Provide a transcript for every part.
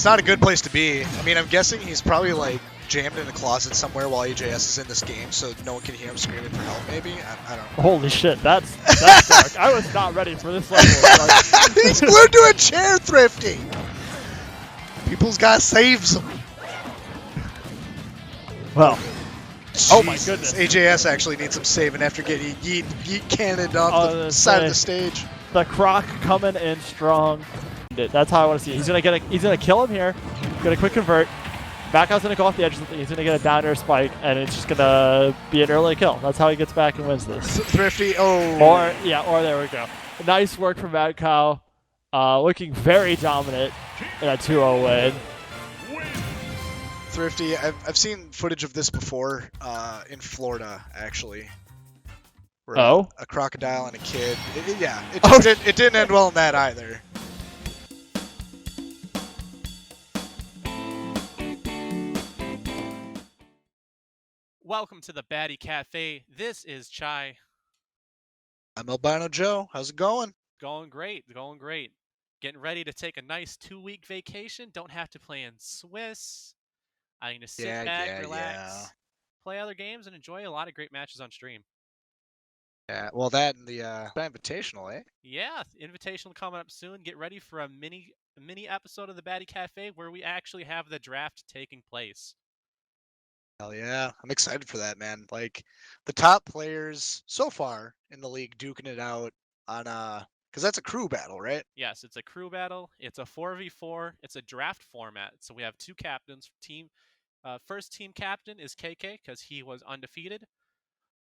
It's not a good place to be. I mean, I'm guessing he's probably like jammed in a closet somewhere while AJS is in this game, so no one can hear him screaming for help. Maybe I don't know. Holy shit, that's dark. I was not ready for this level of dark. He's glued to a chair, Thrifty. People's gotta save some. Well. Jesus. Oh my goodness. AJS actually needs some saving after getting yeet cannoned off the side of the stage. The Croc coming in strong. That's how I want to see it. He's gonna kill him here. Gonna quick convert. Back out's gonna go off the edge. He's gonna get a down air spike, and it's just gonna be an early kill. That's how he gets back and wins this. Thrifty, oh. Or there we go. Nice work from Mad Cow. Looking very dominant in a 2-0 win. Thrifty, I've seen footage of this before in Florida, actually. Where a crocodile and a kid. It didn't end well in that either. Welcome to the Baddy Cafe. This is Chai. I'm Albino Joe. How's it going? Going great. Getting ready to take a nice 2-week vacation. Don't have to play in Swiss. I can just sit back, relax, play other games, and enjoy a lot of great matches on stream. Yeah, well, that and the Invitational, eh? Yeah, Invitational coming up soon. Get ready for a mini episode of the Baddy Cafe where we actually have the draft taking place. Hell yeah. I'm excited for that, man. Like, the top players so far in the league duking it out on, because that's a crew battle, right? Yes, it's a crew battle. It's a 4v4. It's a draft format. So we have two captains. First team captain is KK because he was undefeated.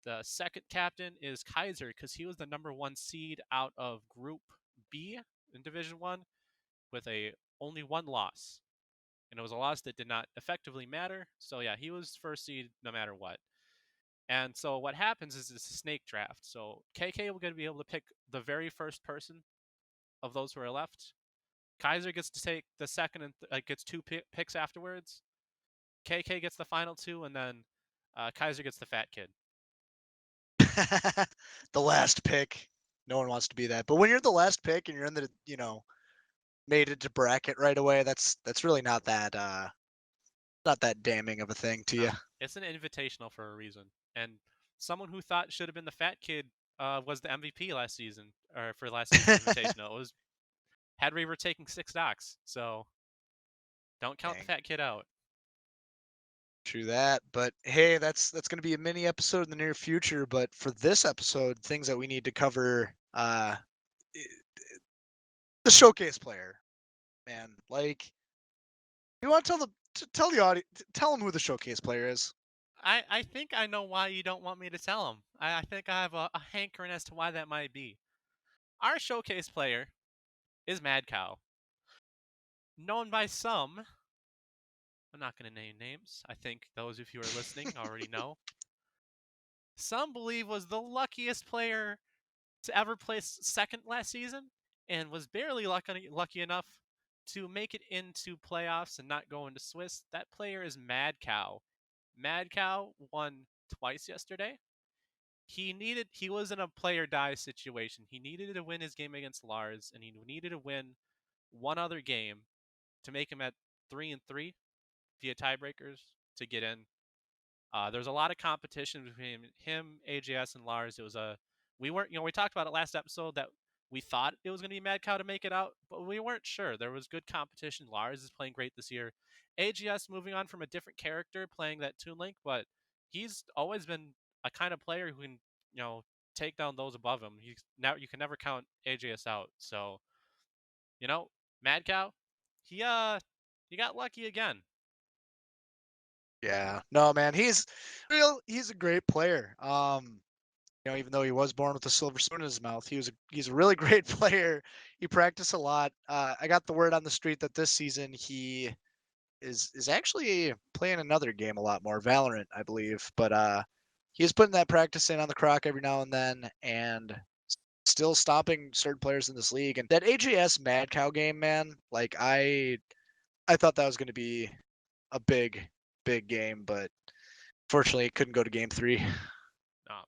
The second captain is Kiszer because he was the #1 seed out of Group B in Division 1 with only one loss. And it was a loss that did not effectively matter. So yeah, he was first seed no matter what. And so what happens is it's a snake draft. So KK will going to be able to pick the very first person of those who are left. Kiszer gets to take the second and gets 2 picks afterwards. KK gets the final 2, and then Kiszer gets the fat kid. The last pick. No one wants to be that. But when you're the last pick and you're in the, made it to bracket right away, that's really not that damning of a thing to you. It's an invitational for a reason. And someone who thought should have been the fat kid was the MVP last season, or for last season's invitational. It was Had Reaver taking 6 docks, so don't count the fat kid out. True that, but hey, that's going to be a mini episode in the near future. But for this episode, things that we need to cover, the showcase player, man. Like, you want to tell the audience, tell them who the showcase player is. I think I know why you don't want me to tell them. I think I have a hankering as to why that might be. Our showcase player is Mad Cow, known by some. I'm not going to name names. I think those of you who are listening already know. Some believe was the luckiest player to ever place second last season and was barely lucky enough to make it into playoffs and not go into Swiss. That player is Mad Cow. Mad Cow won twice yesterday. He was in a player die situation. He needed to win his game against Lars, and he needed to win one other game to make him at 3-3 via tiebreakers to get in. There's a lot of competition between him, AJS, and Lars. We talked about it last episode that we thought it was going to be Mad Cow to make it out, but we weren't sure. There was good competition. Lars is playing great this year. AGS moving on from a different character, playing that Toon Link, but he's always been a kind of player who can, take down those above him. You can never count AGS out. So, Mad Cow, he got lucky again. Yeah, no, man, he's a great player. Even though he was born with a silver spoon in his mouth, he's a really great player. He practiced a lot. I got the word on the street that this season he is actually playing another game a lot more, Valorant, I believe. But he's putting that practice in on the croc every now and then, and still stopping certain players in this league. And that AJS Mad Cow game, man, like I thought that was going to be a big game, but fortunately it couldn't go to game 3. No.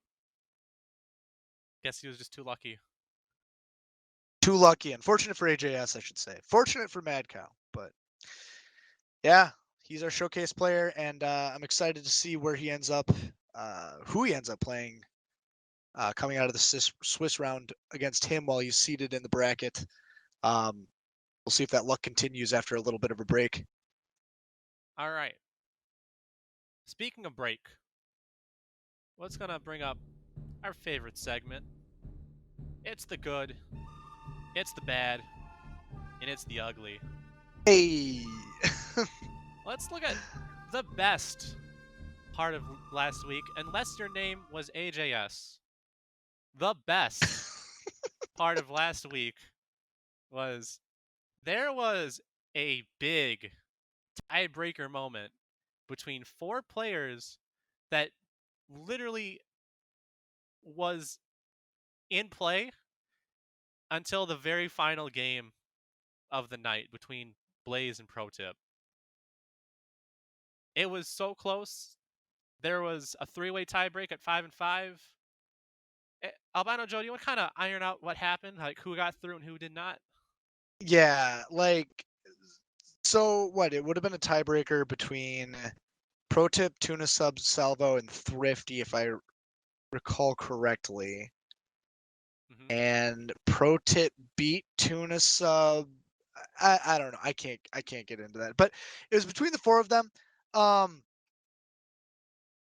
Guess he was just too lucky. Too lucky. Unfortunate for AJS, I should say. Fortunate for Mad Cow, but Yeah, he's our showcase player, and I'm excited to see where he ends up, who he ends up playing coming out of the Swiss round against him while he's seated in the bracket. We'll see if that luck continues after a little bit of a break. All right. Speaking of break, what's gonna bring up our favorite segment? It's the good, it's the bad, and it's the ugly. Hey! Let's look at the best part of last week, unless your name was AJS. The best part of last week was there was a big tiebreaker moment between 4 players that literally was in play until the very final game of the night between Blaze and Pro Tip. It was so close. There was a 3-way tiebreak at 5 and 5. Albino Joe, do you want to kind of iron out what happened, like who got through and who did not? Yeah, like, so what? It would have been a tiebreaker between Pro Tip, Tuna Sub, Salvo, and Thrifty, if I recall correctly. Mm-hmm. And Pro Tip beat Tuna Sub. I don't know. I can't get into that. But it was between the 4 of them.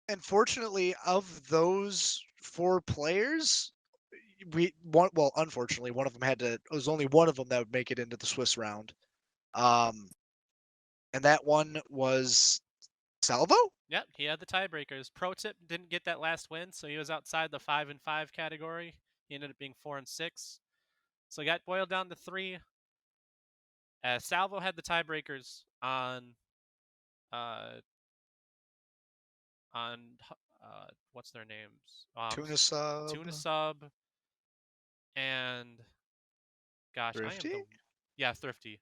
Unfortunately, of those 4 players, unfortunately, one of them it was only one of them that would make it into the Swiss round. And that one was Salvo? Yep, he had the tiebreakers. Pro Tip didn't get that last win, so he was outside the 5 and 5 category. He ended up being 4 and 6. So he got boiled down to 3. Salvo had the tiebreakers on what's their names? Tuna Sub. Tuna Sub and gosh, Thrifty? Thrifty.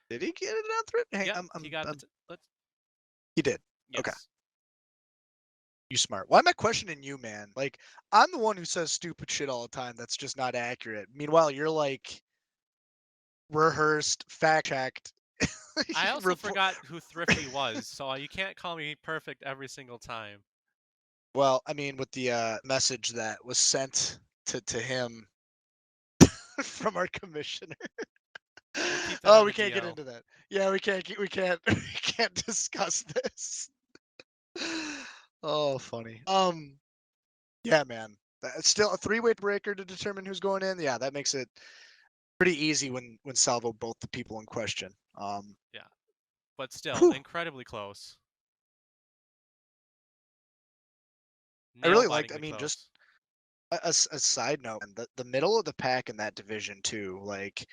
Did he get it on Thrifty? Hey, Yeah, he got he did. Yes. Okay. You smart. Why am I questioning you, man? Like, I'm the one who says stupid shit all the time that's just not accurate. Meanwhile, you're like rehearsed, fact checked. I also forgot who Thrifty was, so you can't call me perfect every single time. Well, I mean, with the message that was sent to him from our commissioner. We'll keep that Oh, on we the can't get DL. into that. Yeah, we can't we can't discuss this. Oh, funny. Yeah, man. It's still a 3-way breaker to determine who's going in. Yeah, that makes it pretty easy when Salvo both the people in question. Yeah, but still Whew. incredibly close. I really like. I Nail-bitingly mean, close. just a side note, and the middle of the pack in that division too, like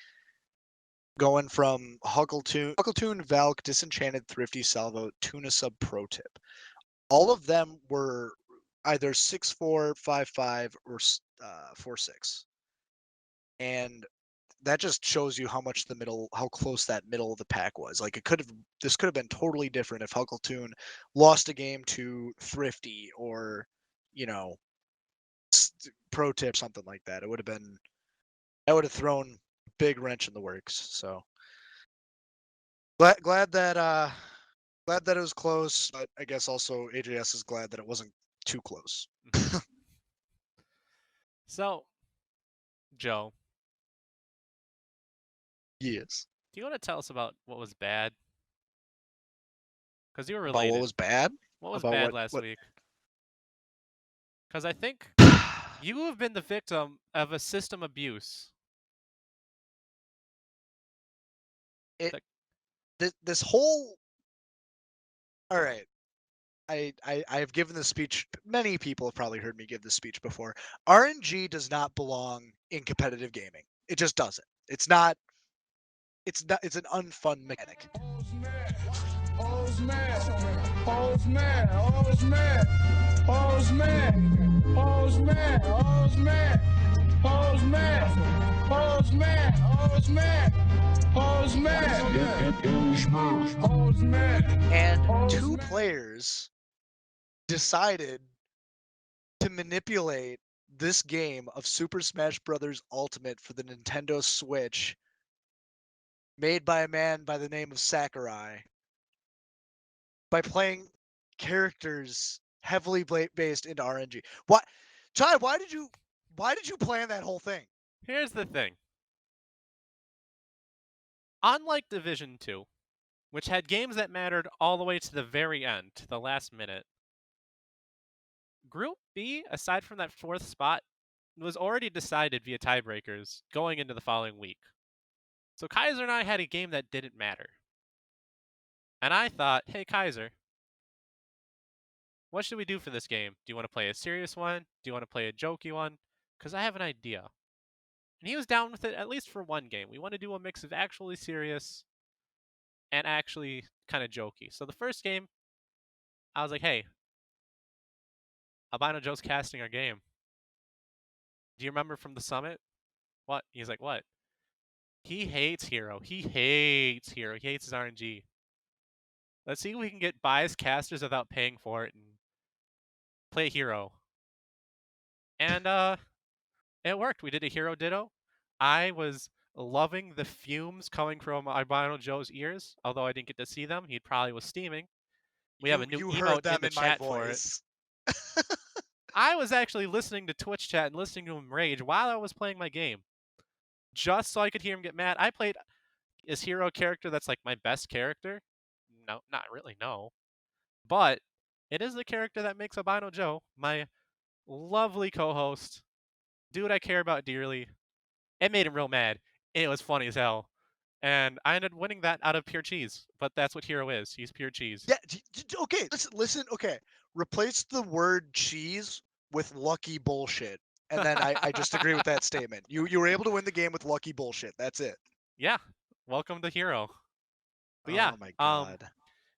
going from Huckletune, Valk, Disenchanted, Thrifty, Salvo, Tuna Sub, Pro Tip. All of them were either 6-4, 5-5, or 4-6, and that just shows you how close that middle of the pack was. Like this could have been totally different if Huckletune lost a game to Thrifty or, you know, Pro Tip, something like that. That would have thrown a big wrench in the works. So glad that it was close, but I guess also AJS is glad that it wasn't too close. So, Joe. Yes. Do you want to tell us about what was bad? Because you were About related. what was bad? What was About bad last week? Because I think you have been the victim of a system abuse. This whole. All right. I've given this speech. Many people have probably heard me give this speech before. RNG does not belong in competitive gaming. It just doesn't. It's not. It's an unfun mechanic. And 2 players decided to manipulate this game of Super Smash Bros. Ultimate for the Nintendo Switch, made by a man by the name of Sakurai, by playing characters heavily based into RNG. What, Chai? Why did you plan that whole thing? Here's the thing. Unlike Division 2, which had games that mattered all the way to the very end, to the last minute, Group B, aside from that 4th spot, was already decided via tiebreakers going into the following week. So Kiszer and I had a game that didn't matter. And I thought, hey, Kiszer, what should we do for this game? Do you want to play a serious one? Do you want to play a jokey one? Because I have an idea. And he was down with it at least for one game. We want to do a mix of actually serious and actually kind of jokey. So the first game, I was like, hey, Albino Joe's casting our game. Do you remember from the summit? What? He's like, what? He hates Hero. He hates Hero. He hates his RNG. Let's see if we can get biased casters without paying for it and play Hero. And it worked. We did a Hero Ditto. I was loving the fumes coming from Albino Joe's ears, although I didn't get to see them. He probably was steaming. We have a new you emote heard them in the in my chat for it. voice. I was actually listening to Twitch chat and listening to him rage while I was playing my game, just so I could hear him get mad. I played his hero character that's like my best character. No, not really, no. But it is the character that makes Albino Joe my lovely co-host, dude I care about dearly. It made him real mad. It was funny as hell. And I ended up winning that out of pure cheese. But that's what Hero is. He's pure cheese. Yeah. Okay. Listen. Okay. Replace the word cheese with lucky bullshit, and then I just agree with that statement. You were able to win the game with lucky bullshit. That's it. Yeah. Welcome to Hero. But oh yeah. my god.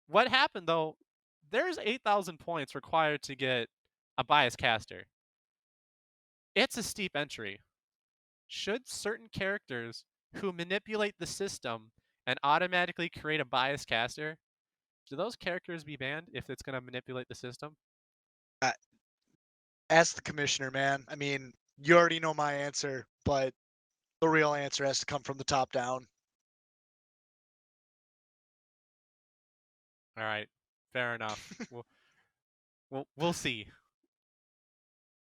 What happened though? There's 8,000 points required to get a bias caster. It's a steep entry. Should certain characters who manipulate the system and automatically create a bias caster, do those characters be banned if it's going to manipulate the system? Ask the commissioner, man. I mean, you already know my answer, but the real answer has to come from the top down. All right, fair enough. We'll see.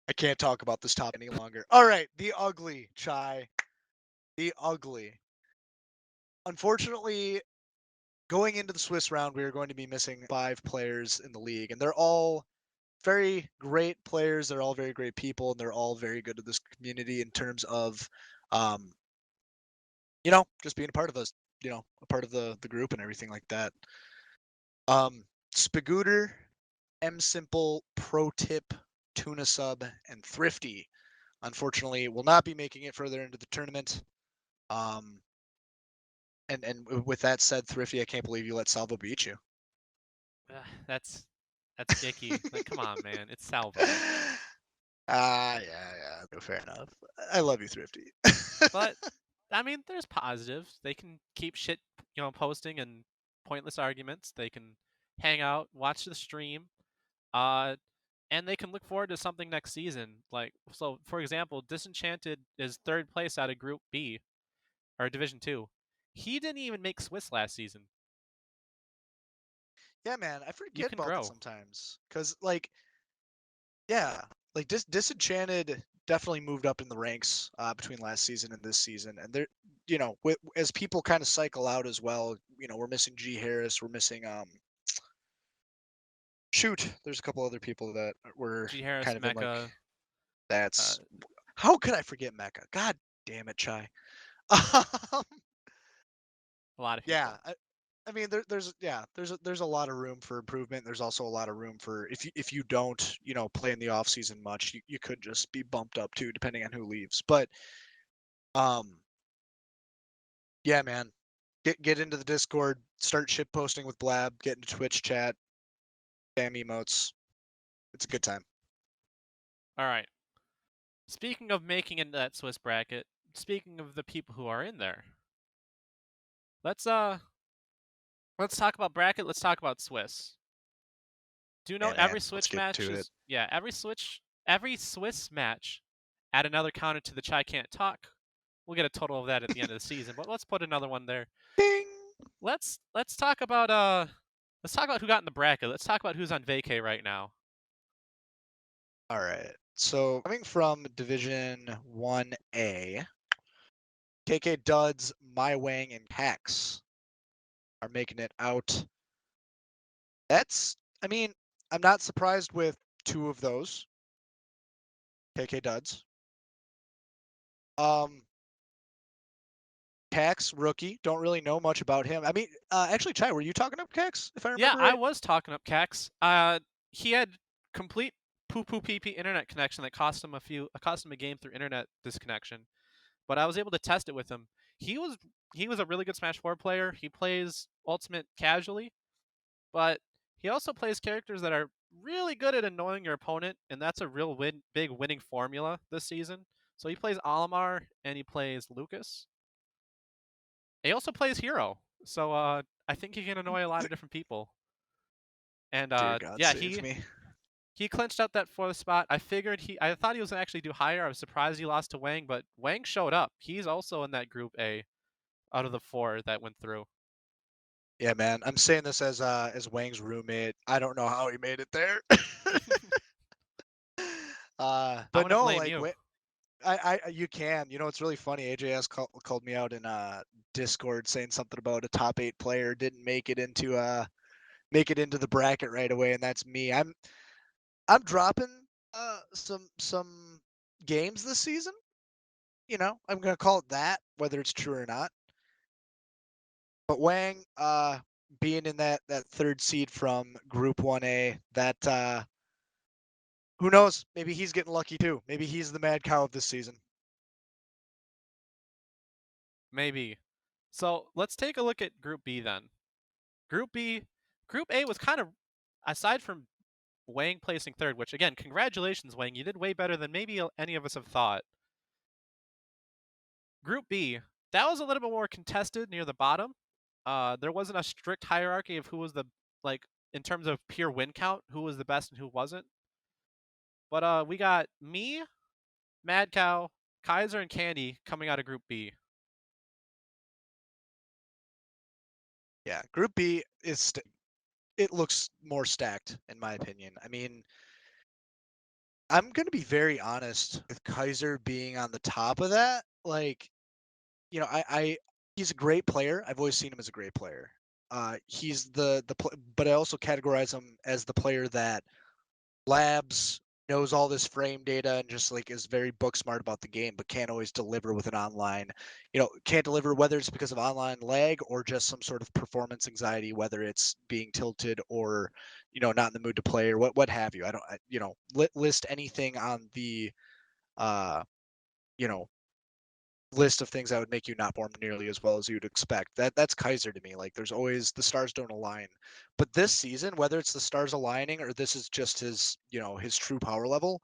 I can't talk about this topic any longer. All right, the ugly, Chai. The ugly. Unfortunately, going into the Swiss round, we are going to be missing 5 players in the league, and they're all very great players. They're all very great people, and they're all very good to this community in terms of, just being a part of us, a part of the group and everything like that. Spagooter, M Simple, Pro Tip, Tuna Sub, and Thrifty, unfortunately, will not be making it further into the tournament. And with that said, Thrifty, I can't believe you let Salvo beat you. That's icky. Like, come on, man. It's Salvo. Yeah, fair enough. I love you, Thrifty. But I mean, there's positives. They can keep shit, posting and pointless arguments. They can hang out, watch the stream, and they can look forward to something next season. Like, so for example, Disenchanted is 3rd place out of Group B, or Division 2. He didn't even make Swiss last season. Yeah, man, I forget about grow. that sometimes. Cause Disenchanted definitely moved up in the ranks between last season and this season, and they're, as people kind of cycle out as well. We're missing G Harris, we're missing shoot, there's a couple other people that were G Harris, kind of Mecca. in like, that's how could I forget Mecca? God damn it, Chai. A lot of people. Yeah, I mean, there's a lot of room for improvement. There's also a lot of room for if you don't play in the off season much, you could just be bumped up too, depending on who leaves. But yeah, man, get into the Discord, start shit posting with Blab, get into Twitch chat, spam emotes. It's a good time. All right. Speaking of making it that Swiss bracket, speaking of the people who are in there, let's talk about bracket. Let's talk about Swiss. Do you know every Switch match is every Swiss match add another counter to the Chai Can't Talk. We'll get a total of that at the end of the season, but let's put another one there. Bing! Let's talk about Let's talk about who got in the bracket. Let's talk about who's on vacay right now. All right. So coming from Division 1A, KK Duds, My Wang, and Pecks are making it out. I mean, I'm not surprised with two of those. KK Duds. Cax, rookie. Don't really know much about him. I mean, actually, Chai, were you talking up Cax, if I Yeah, remember I right? was talking up Cax. He had complete poo-poo pee-pee internet connection that cost him a game through internet disconnection. But I was able to test it with him. He was a really good Smash 4 player. He plays Ultimate casually, but he also plays characters that are really good at annoying your opponent, and that's a real big winning formula this season. So he plays Olimar and he plays Lucas. He also plays Hero, so I think he can annoy a lot of different people. And Dear God, yeah, save me. he clinched out that fourth spot. I thought he was gonna actually do higher. I was surprised he lost to Wang, but Wang showed up. He's also in that group A out of the 4 that went through. Yeah, man. I'm saying this as Wang's roommate. I don't know how he made it there. I But wouldn't no, blame like you. you can. You know, it's really funny. AJS called me out in Discord saying something about a top 8 player didn't make it into the bracket right away, and that's me. I'm dropping some games this season. You know, I'm gonna call it that, whether it's true or not. But Wang, being in that third seed from Group 1A, that who knows? Maybe he's getting lucky too. Maybe he's the mad cow of this season. Maybe. So let's take a look at Group B then. Group B, Group A was kind of, aside from Wang placing third, which again, congratulations, Wang. You did way better than maybe any of us have thought. Group B, that was a little bit more contested near the bottom. There wasn't a strict hierarchy of who was in terms of pure win count, who was the best and who wasn't. But we got me, Mad Cow, Kaiser, and Candy coming out of Group B. Yeah, Group B it looks more stacked in my opinion. I mean, I'm gonna be very honest with Kaiser being on the top of that. Like, you know, he's a great player. I've always seen him as a great player. He's but I also categorize him as the player that labs, knows all this frame data, and just like is very book smart about the game, but can't always deliver with an online. You know, can't deliver whether it's because of online lag or just some sort of performance anxiety, whether it's being tilted or not in the mood to play or what have you. I don't, list anything on the uh, you know list of things that would make you not perform nearly as well as you'd expect. That's Kaiser to me. Like there's always the stars don't align. But this season, whether it's the stars aligning or this is just his true power level,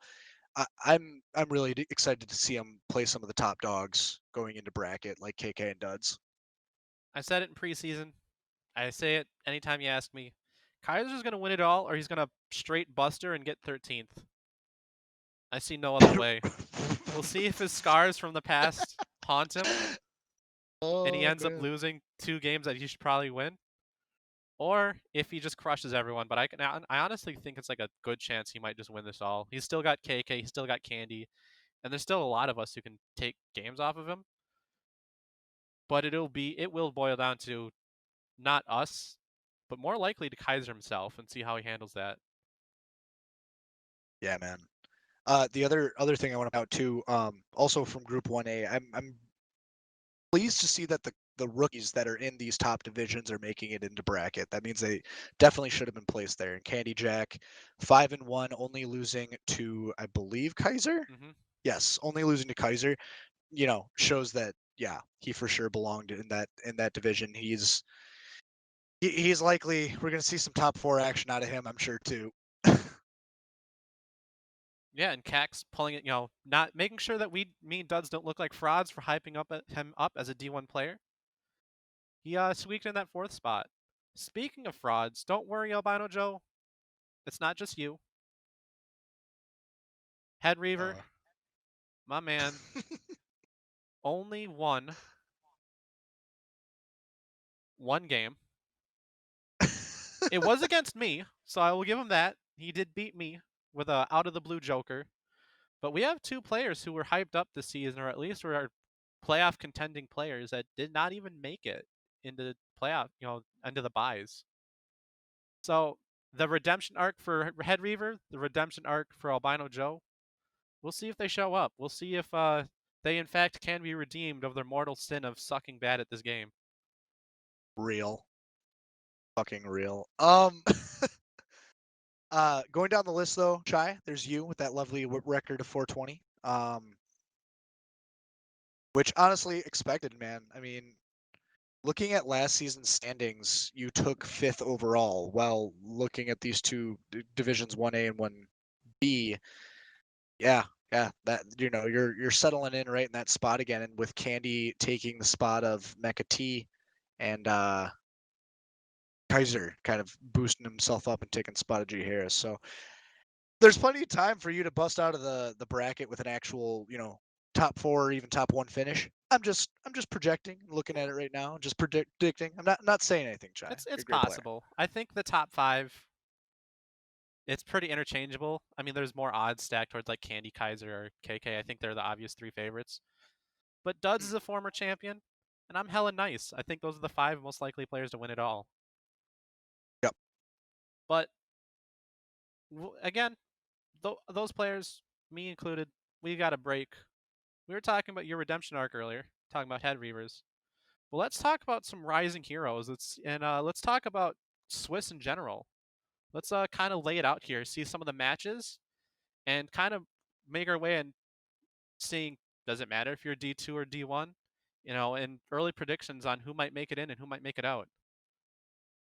I'm really excited to see him play some of the top dogs going into bracket like KK and Duds. I said it in preseason. I say it anytime you ask me. Kaiser's going to win it all, or he's going to straight buster and get 13th. I see no other way. We'll see if his scars from the past haunt him, and he Oh ends up man. losing 2 games that he should probably win, or if he just crushes everyone. But I honestly think it's like a good chance he might just win this all. He's still got KK, he's still got Candy, and there's still a lot of us who can take games off of him. But it will boil down to not us, but more likely to Kaiser himself, and see how he handles that. Yeah, man. The other thing I want to point out too, also from Group 1A, I'm pleased to see that the rookies that are in these top divisions are making it into bracket. That means they definitely should have been placed there. And Candy Jack, 5-1, only losing to I believe Kaiser. Mm-hmm. Yes, only losing to Kaiser. Shows that he for sure belonged in that division. He's likely we're gonna see some top 4 action out of him. I'm sure too. Yeah, and Cax pulling it, not making sure that me and Duds don't look like frauds for hyping him up as a D1 player. He squeaked in that 4th spot. Speaking of frauds, don't worry, Albino Joe. It's not just you. Head Reaver, my man, only won one game. It was against me, so I will give him that. He did beat me with a out of the blue Joker. But we have two players who were hyped up this season, or at least were playoff contending players that did not even make it into playoff, into the buys. So the redemption arc for Head Reaver, the redemption arc for Albino Joe, we'll see if they show up. We'll see if they in fact can be redeemed of their mortal sin of sucking bad at this game. Real. Fucking real. Going down the list though, Chai, there's you with that lovely record of 420. Which honestly expected, man. I mean, looking at last season's standings, you took 5th overall. While looking at these two divisions, 1A and 1B, yeah, that you're settling in right in that spot again, and with Candy taking the spot of Mecha T and Kiszer kind of boosting himself up and taking spot of G Harris. So there's plenty of time for you to bust out of the bracket with an actual, top 4 or even top 1 finish. I'm just projecting, looking at it right now, just predicting. I'm not saying anything, Chai. It's You're a it's great player. possible. I think the top 5, it's pretty interchangeable. I mean, there's more odds stacked towards like Candy, Kiszer, or KK. I think they're the obvious 3 favorites. But Duds is a former champion, and I'm hella nice. I think those are the 5 most likely players to win it all. Yep. But again, those players, me included, we got a break. We were talking about your redemption arc earlier, talking about Head Reavers. Well, let's talk about some rising heroes. Let's talk about Swiss in general. Let's kind of lay it out here, see some of the matches, and kind of make our way in seeing, does it matter if you're D2 or D1? And early predictions on who might make it in and who might make it out.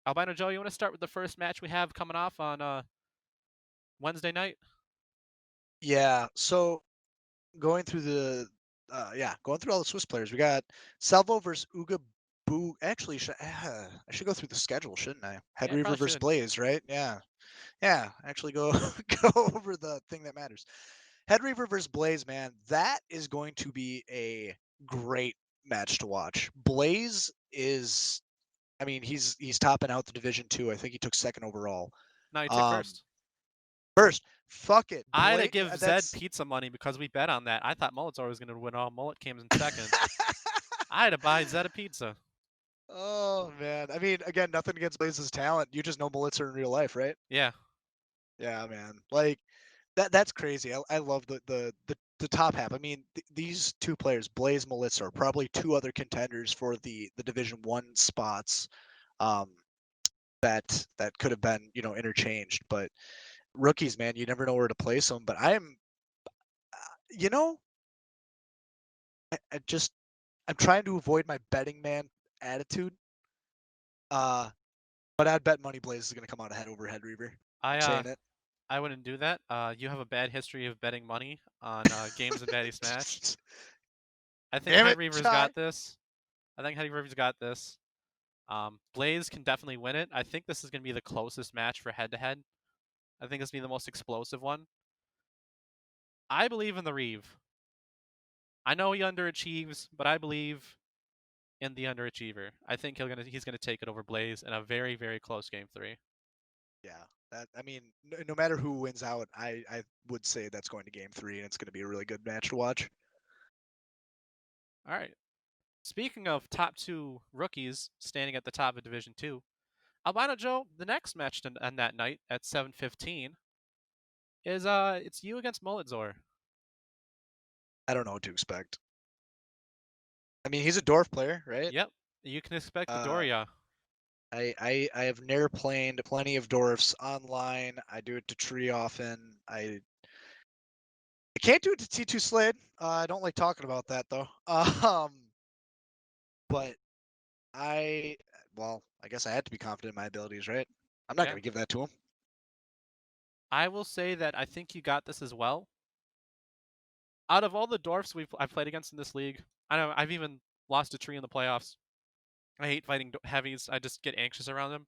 Albino Joe, you want to start with the first match we have coming off on Wednesday night? Yeah. So going through going through all the Swiss players, we got Salvo versus Uga Boo. Actually, I should go through the schedule, shouldn't I? Head Yeah, Reaver probably versus should. Blaze, right? Yeah. Actually, go go over the thing that matters. Head Reaver versus Blaze, man, that is going to be a great match to watch. Blaze is, I mean, he's topping out the division too. I think he took 2nd overall. No, you took Um, first. First, fuck it, I had to Blaze. give Zed That's pizza money because we bet on that. I thought Mullet's was going to win all. Mullet came in second. I had to buy Zed a pizza. Oh man, I mean, again, nothing against Blaze's talent. You just know Blitzer in real life, right? Yeah. Yeah, man. Like that's crazy. I love the top half. I mean, these two players, Blaze, Melissa, are probably 2 other contenders for the Division 1 spots. Um, that could have been, interchanged, but rookies, man, you never know where to place them. But you know, I'm trying to avoid my betting man attitude. But I'd bet Money Blaze is going to come out ahead over Head Reaver. I'm saying it. I wouldn't do that. You have a bad history of betting money on games of Baddy Smash. I think Damn Head it, Reaver's Chai. got this. Blaze can definitely win it. I think this is going to be the closest match for head-to-head. I think this will be the most explosive one. I believe in the Reeve. I know he underachieves, but I believe in the underachiever. I think he's gonna take it over Blaze in a very, very close game 3. Yeah, I mean, no matter who wins out, I would say that's going to game 3, and it's going to be a really good match to watch. All right. Speaking of top 2 rookies standing at the top of Division 2, Albino Joe, the next match on that night at 7:15 is it's you against Mulletzor. I don't know what to expect. I mean, he's a Dwarf player, right? Yep, you can expect the Doria. I have near planed plenty of Dwarfs online. I do it to Tree often. I can't do it to T2 Slade. I don't like talking about that though. But I guess I had to be confident in my abilities, right? I'm not Yeah. going to give that to him. I will say that I think you got this as well. Out of all the dwarfs I've played against in this league, I know I've even lost a tree in the playoffs. I hate fighting heavies. I just get anxious around them.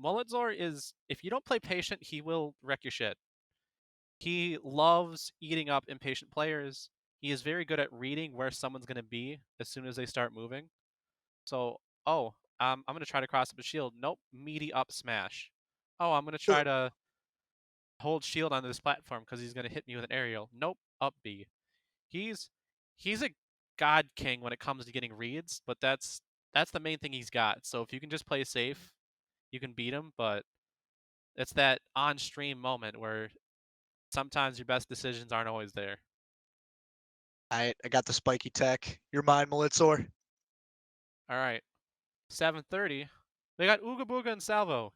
Mulletzor is, if you don't play patient, he will wreck your shit. He loves eating up impatient players. He is very good at reading where someone's going to be as soon as they start moving. So, I'm going to try to cross up a shield. Nope, meaty up smash. oh, I'm gonna try to hold shield on this platform because he's gonna hit me with an aerial. Nope, up B. He's a god king when it comes to getting reads, but that's the main thing he's got. So if you can just play safe, you can beat him. But it's that on-stream moment where sometimes your best decisions aren't always there. I got the spiky tech. You're mine, Malitzor. All right, 7:30. They got Ooga Booga and Salvo.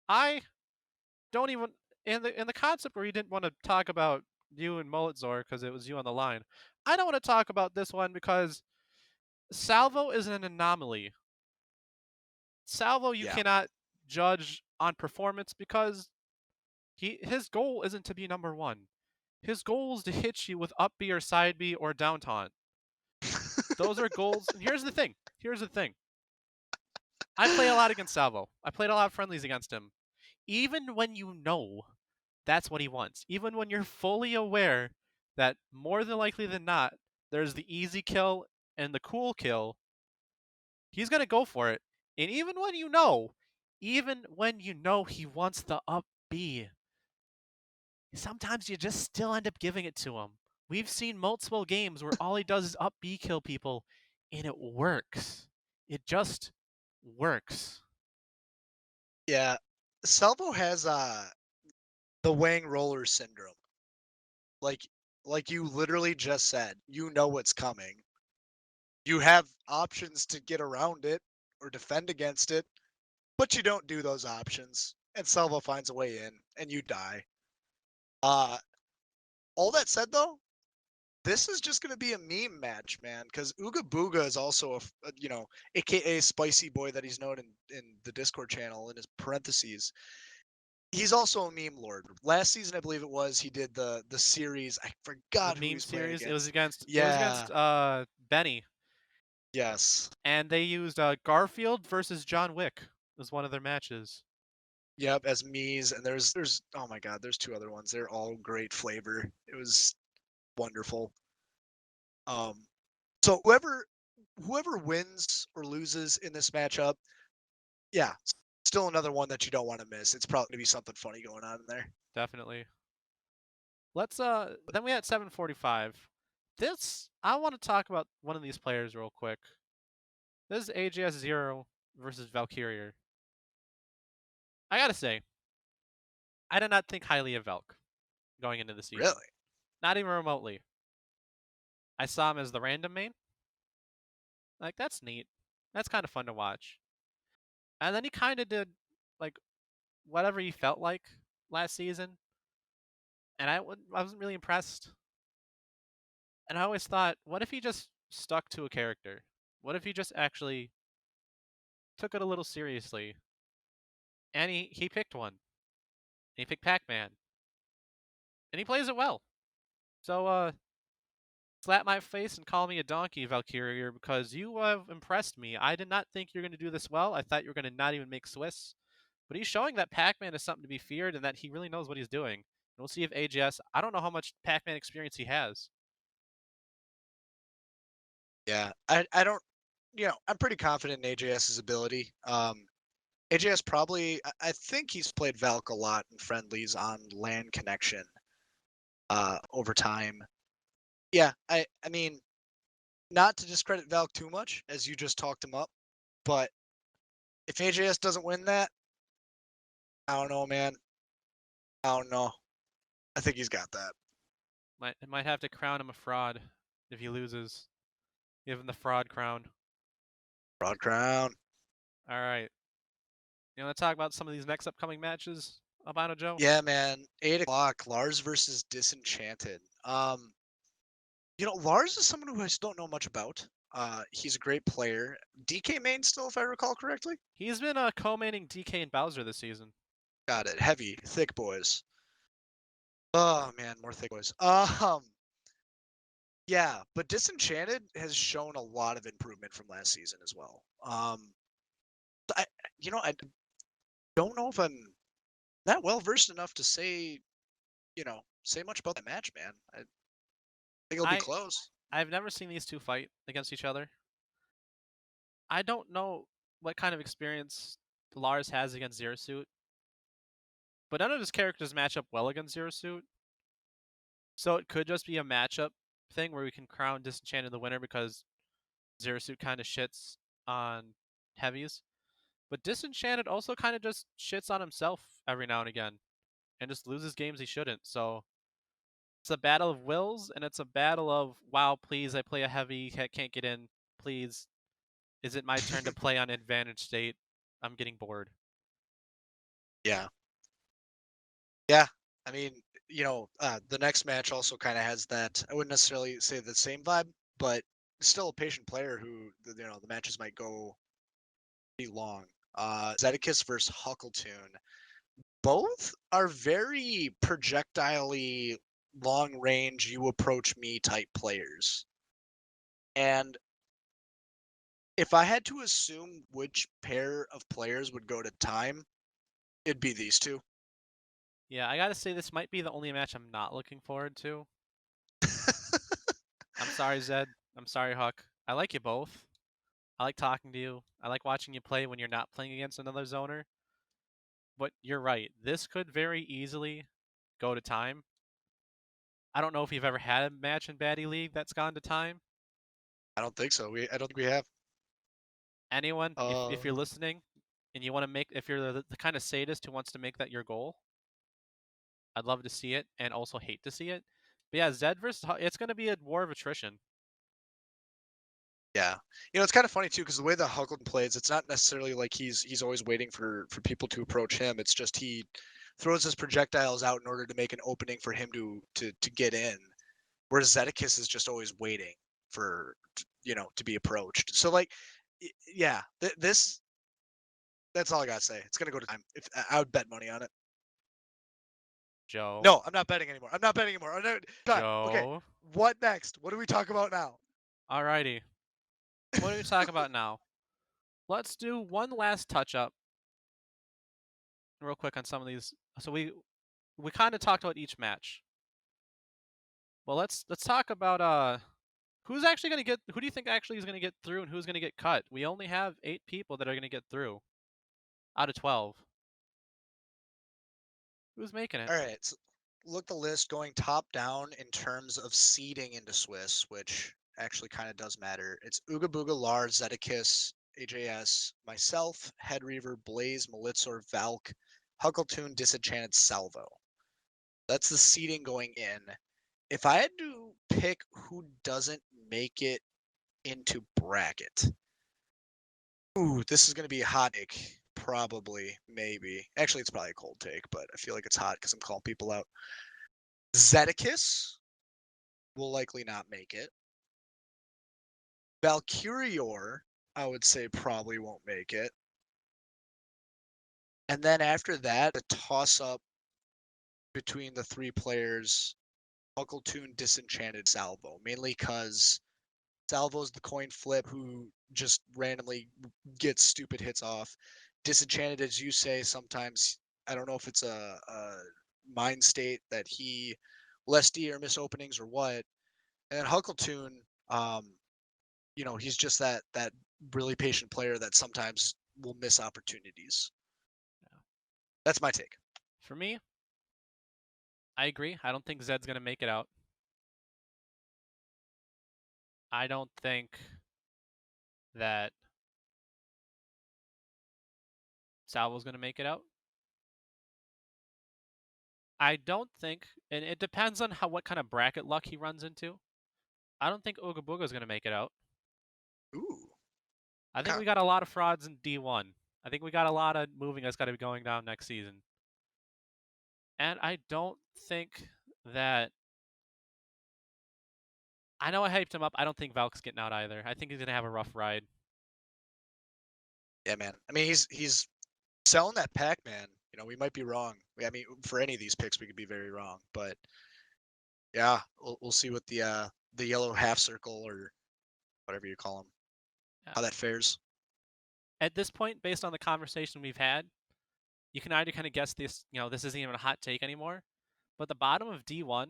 I don't even in the concept where you didn't want to talk about you and Molitzor because it was you on the line. I don't want to talk about this one because Salvo is an anomaly. Salvo, you Yeah. cannot judge on performance because his goal isn't to be number one. His goal is to hit you with up B or side B or down taunt. Those are goals. And here's the thing. I play a lot against Salvo. I played a lot of friendlies against him. Even when you know that's what he wants, even when you're fully aware that more than likely than not, there's the easy kill and the cool kill, he's going to go for it. And even when you know he wants the up B, sometimes you just still end up giving it to him. We've seen multiple games where all he does is up B kill people, and it works. It just works. Yeah. Salvo has the Wang roller syndrome. Like you literally just said, you know what's coming. You have options to get around it or defend against it, but you don't do those options. And Salvo finds a way in and you die. All that said though, this is just going to be a meme match, man, because Ooga Booga is also aka Spicy Boy that he's known in the Discord channel in his parentheses. He's also a meme lord. Last season, I believe it was, he did the series. I The forgot who meme he's playing series, against. it was against Benny, Yes. and they used Garfield versus John Wick as one of their matches. Yep, as Mies, and there's oh my god, there's two other ones. They're all great flavor. It was wonderful. So whoever wins or loses in this matchup, yeah, still another one that you don't want to miss. It's probably gonna be something funny going on in there. Definitely. Let's then we had 7:45. I want to talk about one of these players real quick. This is AGS 0 versus Valkyrier. I gotta say, I did not think highly of Valk going into the season. Really? Not even remotely. I saw him as the random main. Like, that's neat. That's kind of fun to watch. And then he kind of did, like, whatever he felt like last season. And I wasn't really impressed. And I always thought, what if he just stuck to a character? What if he just actually took it a little seriously? And he picked one. He picked Pac-Man. And he plays it well. So, slap my face and call me a donkey, Valkyrier, because you have impressed me. I did not think you're going to do this well. I thought you were going to not even make Swiss. But he's showing that Pac-Man is something to be feared and that he really knows what he's doing. And we'll see if AGS, I don't know how much Pac-Man experience he has. Yeah, I don't, I'm pretty confident in AJS's ability. AJS probably, I think he's played Valk a lot in friendlies on LAN connection over time. Yeah, I mean, not to discredit Valk too much, as you just talked him up, but if AJS doesn't win that, I don't know, man. I don't know. I think he's got that. Might have to crown him a fraud if he loses. Give him the fraud crown. Broad crown. All right. You want to talk about some of these next upcoming matches, Albino Joe? Yeah, man. 8 o'clock. Lars versus Disenchanted. Lars is someone who I still don't know much about. He's a great player. DK main still, if I recall correctly. He's been co-maining DK and Bowser this season. Got it. Heavy, thick boys. Oh man, more thick boys. Yeah, but Disenchanted has shown a lot of improvement from last season as well. I don't know if I'm that well versed enough to say much about the match, man. I think it'll be close. I've never seen these two fight against each other. I don't know what kind of experience Lars has against Zero Suit, but none of his characters match up well against Zero Suit. So it could just be a matchup thing where we can crown Disenchanted the winner because Zero Suit kind of shits on heavies. But Disenchanted also kind of just shits on himself every now and again and just loses games he shouldn't. So it's a battle of wills, and it's a battle of, wow, please, I play a heavy, can't get in. Please, is it my turn to play on advantage state? I'm getting bored. Yeah. Yeah. I mean, the next match also kind of has that. I wouldn't necessarily say the same vibe, but still a patient player who, the matches might go pretty long. Zedekis versus Huckleton. Both are very projectile-y, long range, you approach me type players. And if I had to assume which pair of players would go to time, it'd be these two. Yeah, I gotta say, this might be the only match I'm not looking forward to. I'm sorry, Zed. I'm sorry, Huck. I like you both. I like talking to you. I like watching you play when you're not playing against another zoner. But you're right. This could very easily go to time. I don't know if you've ever had a match in Baddy League that's gone to time. I don't think so. I don't think we have. Anyone, if you're listening and you want to make, if you're the kind of sadist who wants to make that your goal, I'd love to see it and also hate to see it. But yeah, Zed versus it's going to be a war of attrition. Yeah, it's kind of funny too because the way that Huckleton plays, it's not necessarily like he's always waiting for people to approach him. It's just he throws his projectiles out in order to make an opening for him to get in, whereas Zedekis is just always waiting for to be approached. So like, yeah, this that's all I gotta say. It's gonna go to time. If I would bet money on it. Joe. No, I'm not betting anymore. I'm not betting anymore. Joe. Okay, what next? What do we talk about now? Alrighty. What do we talk about now? Let's do one last touch up real quick on some of these. So we kind of talked about each match. Well, let's talk about who's actually going to get, who do you think actually is going to get through and who's going to get cut? We only have 8 people that are going to get through out of 12. Who's making it? All right, so look the list going top down in terms of seeding into Swiss, which actually kind of does matter. It's Ooga Booga, Lars, Zedekis, AJS, myself, Head Reaver, Blaze, Malitzor, Valk, Huckleton, Disenchanted, Salvo. That's the seeding going in. If I had to pick who doesn't make it into bracket, this is going to be a hot take. Probably, maybe. Actually, it's probably a cold take, but I feel like it's hot because I'm calling people out. Zedekis will likely not make it. Valkyrior, I would say, probably won't make it. And then after that, a toss-up between the 3 players, Huckleton, Disenchanted, Salvo. Mainly because Salvo's the coin flip who just randomly gets stupid hits off. Disenchanted, as you say, sometimes, I don't know if it's a mind state that he less D or miss openings or what. And then Huckleton, he's just that really patient player that sometimes will miss opportunities. Yeah. That's my take. For me, I agree. I don't think Zed's going to make it out. I don't think that Salvo's going to make it out. I don't think, and it depends on what kind of bracket luck he runs into. I don't think Ooga Booga's going to make it out. Ooh. I think we got a lot of frauds in D1. I think we got a lot of moving that's got to be going down next season. And I don't think that... I know I hyped him up. I don't think Valk's getting out either. I think he's going to have a rough ride. Yeah, man. I mean, he's selling that pack, man. We might be wrong. I mean, for any of these picks, we could be very wrong. But yeah, we'll see what the yellow half circle or whatever you call them, how that fares. At this point, based on the conversation we've had, you can already kind of guess this. This isn't even a hot take anymore. But the bottom of D1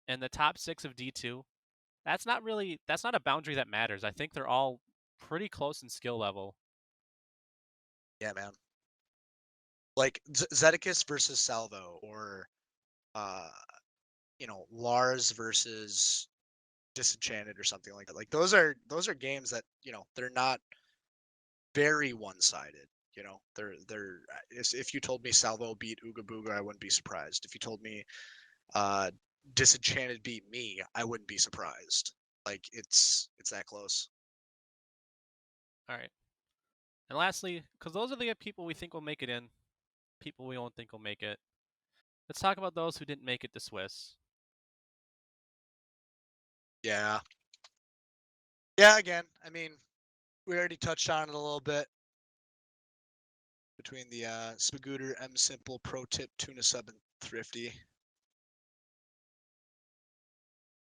and the top 6 of D2, that's not a boundary that matters. I think they're all pretty close in skill level. Yeah, man. Like Zedekis versus Salvo, or Lars versus Disenchanted or something like that. Like those are games that they're not very one-sided. They're if you told me Salvo beat Ooga Booga, I wouldn't be surprised. If you told me Disenchanted beat me, I wouldn't be surprised. Like it's that close. All right. And lastly, because those are the people we think will make it in, people we don't think will make it. Let's talk about those who didn't make it to Swiss. Yeah. Again, I mean, we already touched on it a little bit between the Spagooter, M Simple, Pro Tip, Tuna Sub, and Thrifty.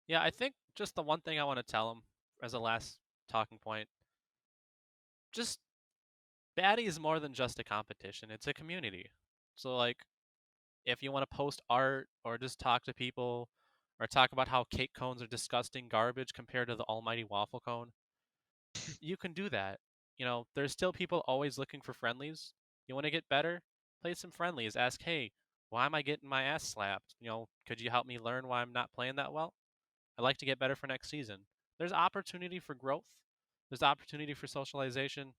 Yeah, I think just the one thing I want to tell them as a last talking point, just Baddy is more than just a competition. It's a community. So like, if you want to post art or just talk to people or talk about how cake cones are disgusting garbage compared to the almighty waffle cone, you can do that. There's still people always looking for friendlies. You want to get better? Play some friendlies. Ask, hey, why am I getting my ass slapped? Could you help me learn why I'm not playing that well? I'd like to get better for next season. There's opportunity for growth. There's opportunity for socialization.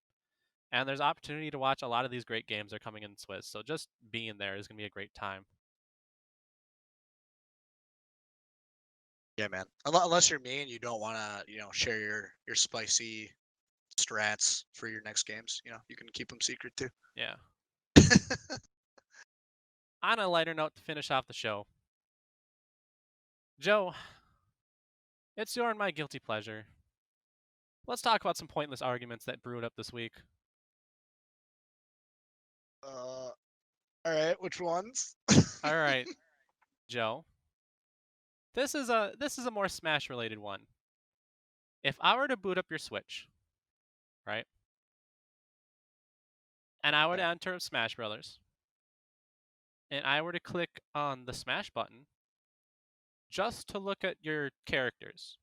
And there's opportunity to watch a lot of these great games that are coming in Swiss. So just being there is going to be a great time. Yeah, man. Unless you're me and you don't want to, share your spicy strats for your next games, you can keep them secret too. Yeah. On a lighter note to finish off the show, Joe, it's your and my guilty pleasure. Let's talk about some pointless arguments that brewed up this week. All right, which ones? All right, Joe. This is a more Smash related one. If I were to boot up your Switch, right? And I were to enter Smash Brothers, and I were to click on the Smash button just to look at your characters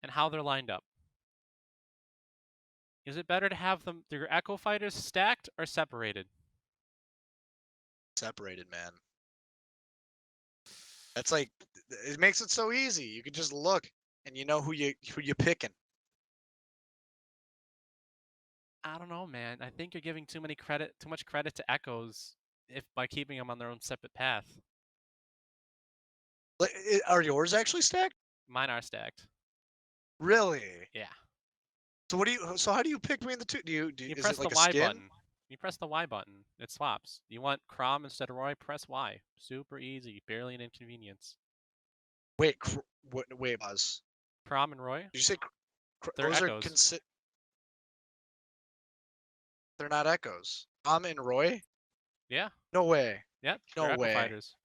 and how they're lined up. Is it better to have your Echo Fighters stacked or separated? Separated, man. That's like, it makes it so easy. You can just look and you know who you picking. I don't know, man. I think you're giving too much credit to Echoes by keeping them on their own separate path. Are yours actually stacked? Mine are stacked. Really? Yeah. So how do you pick between the two? You is press it like the a Y skin? button. You press the Y button. It swaps. You want Chrom instead of Roy? Press Y. Super easy. Barely an inconvenience. Wait, wait, Buzz. Chrom and Roy? Did you say They're those Echoes. they're not Echoes? And Roy? Yeah. No way. Yep. No they're way. Echo Fighters.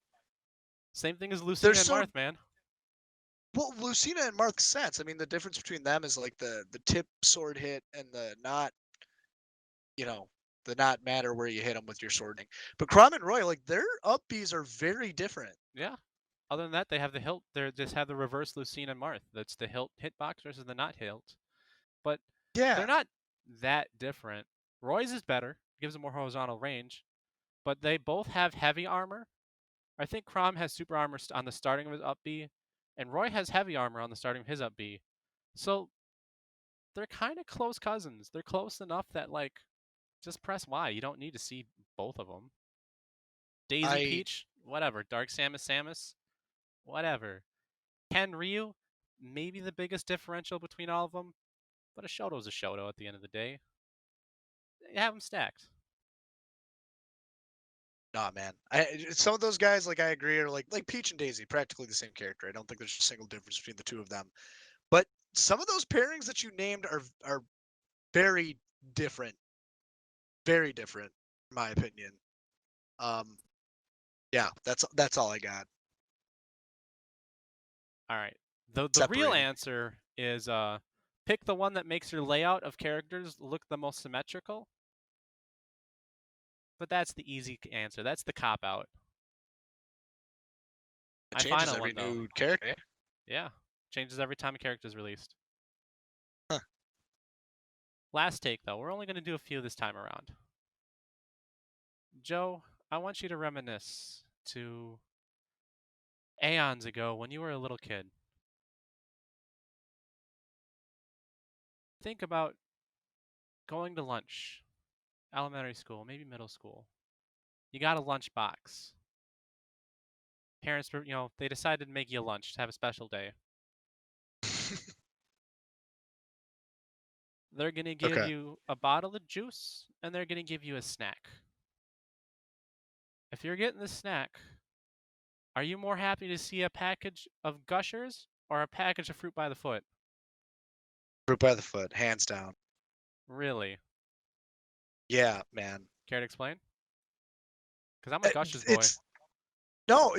Same thing as Lucina and Marth, man. Well, Lucina and Marth's sense. I mean, the difference between them is like the tip sword hit and the not matter where you hit them with your swording. But Chrom and Roy, like their up Bs are very different. Yeah. Other than that, they have the hilt. They just have the reverse Lucina and Marth. That's the hilt hitbox versus the not hilt. But they're not that different. Roy's is better, gives a more horizontal range, but they both have heavy armor. I think Chrom has super armor on the starting of his up B, and Roy has heavy armor on the starting of his up B. So they're kind of close cousins. They're close enough that like just press Y. You don't need to see both of them. Daisy Peach, whatever. Dark Samus, whatever. Ken Ryu, maybe the biggest differential between all of them, but a Shoto's a Shoto at the end of the day. You have them stacked. Nah, man. Some of those guys, like I agree, are like Peach and Daisy, practically the same character. I don't think there's a single difference between the two of them. But some of those pairings that you named are very different. Very different, in my opinion. Yeah, that's all I got. All right. The real answer is pick the one that makes your layout of characters look the most symmetrical. But that's the easy answer. That's the cop out. It changes every new character. Yeah, changes every time a character is released. Huh. Last take though. We're only going to do a few this time around. Joe, I want you to reminisce to aeons ago when you were a little kid. Think about going to lunch, elementary school, maybe middle school. You got a lunch box. Parents were, they decided to make you lunch to have a special day. They're going to give Okay. you a bottle of juice and they're going to give you a snack. If you're getting the snack, are you more happy to see a package of Gushers or a package of Fruit by the Foot? Fruit by the foot, hands down. Really? Yeah, man. Care to explain? Because I'm a Gushers boy. It's no,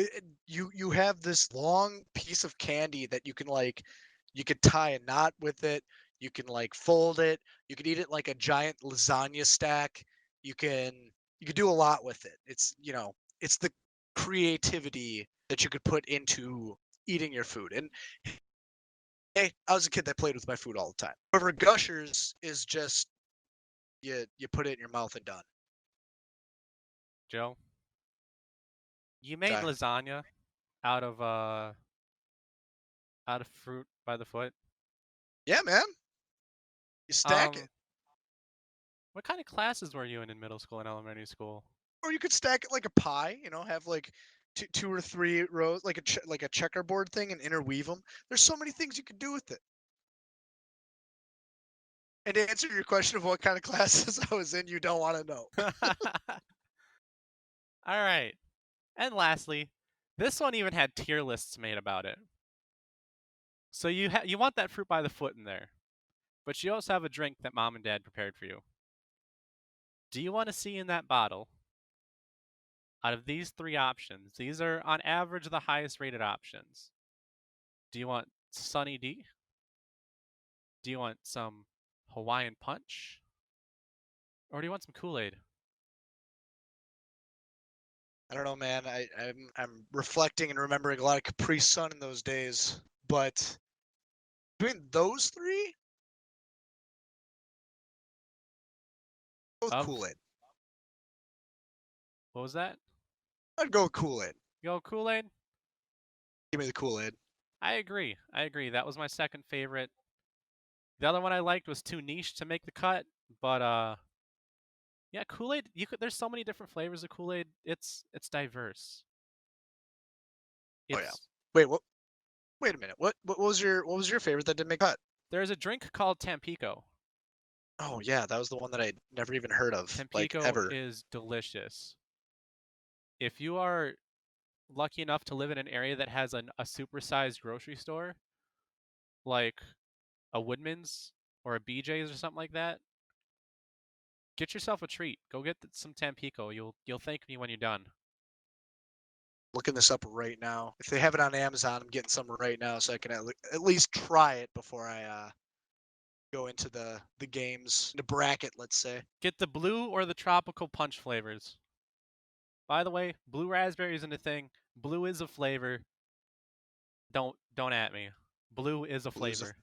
you have this long piece of candy that you could tie a knot with it. You can like fold it. You can eat it like a giant lasagna stack. You can do a lot with it. It's the creativity that you could put into eating your food. And hey, I was a kid that played with my food all the time. However, Gushers is just you put it in your mouth and done. Joe, you made Okay. lasagna out of Fruit by the Foot. Yeah, man. You stack it. What kind of classes were you in middle school and elementary school? Or you could stack it like a pie, have like two or three rows, like a checkerboard thing, and interweave them. There's so many things you could do with it. And to answer your question of what kind of classes I was in, you don't want to know. All right. And lastly, this one even had tier lists made about it. So you want that Fruit by the Foot in there, but you also have a drink that mom and dad prepared for you. Do you want to see in that bottle, out of these three options, these are on average the highest rated options. Do you want Sunny D? Do you want some Hawaiian Punch? Or do you want some Kool-Aid? I don't know, man. I'm reflecting and remembering a lot of Capri Sun in those days, but between those three, go with Kool-Aid. What was that? I'd go with Kool-Aid. Go Kool-Aid? Give me the Kool-Aid. I agree. That was my second favorite. The other one I liked was too niche to make the cut, but yeah, Kool-Aid. There's so many different flavors of Kool-Aid. It's diverse. Oh yeah. Wait, what? Wait a minute. What was your favorite that didn't make cut? There's a drink called Tampico. Oh yeah, that was the one that I never even heard of. Tampico like ever. is delicious. If you are lucky enough to live in an area that has a supersized grocery store, like a Woodman's or a BJ's or something like that, get yourself a treat. Go get some Tampico. You'll thank me when you're done. Looking this up right now. If they have it on Amazon, I'm getting some right now so I can at least try it before I go into the games, the bracket, let's say. Get the blue or the tropical punch flavors. By the way, blue raspberry isn't a thing. Blue is a flavor. Don't at me. Blue is a flavor.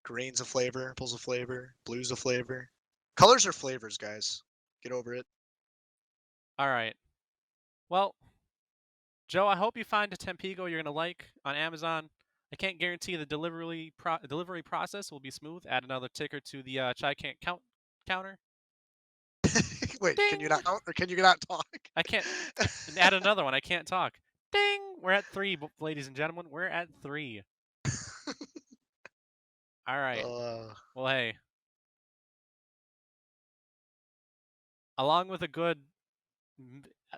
Green's a flavor. Purple's a flavor. Blue's a flavor. Colors are flavors, guys. Get over it. All right. Well, Joe, I hope you find a Tampico you're gonna like on Amazon. I can't guarantee the delivery process will be smooth. Add another ticker to the Chai can't count counter. Wait, Ding! can you not count or can you not talk? I can't. Add another one. I can't talk. Ding! We're at 3, ladies and gentlemen. We're at 3. All right. Well, hey. Along with a good,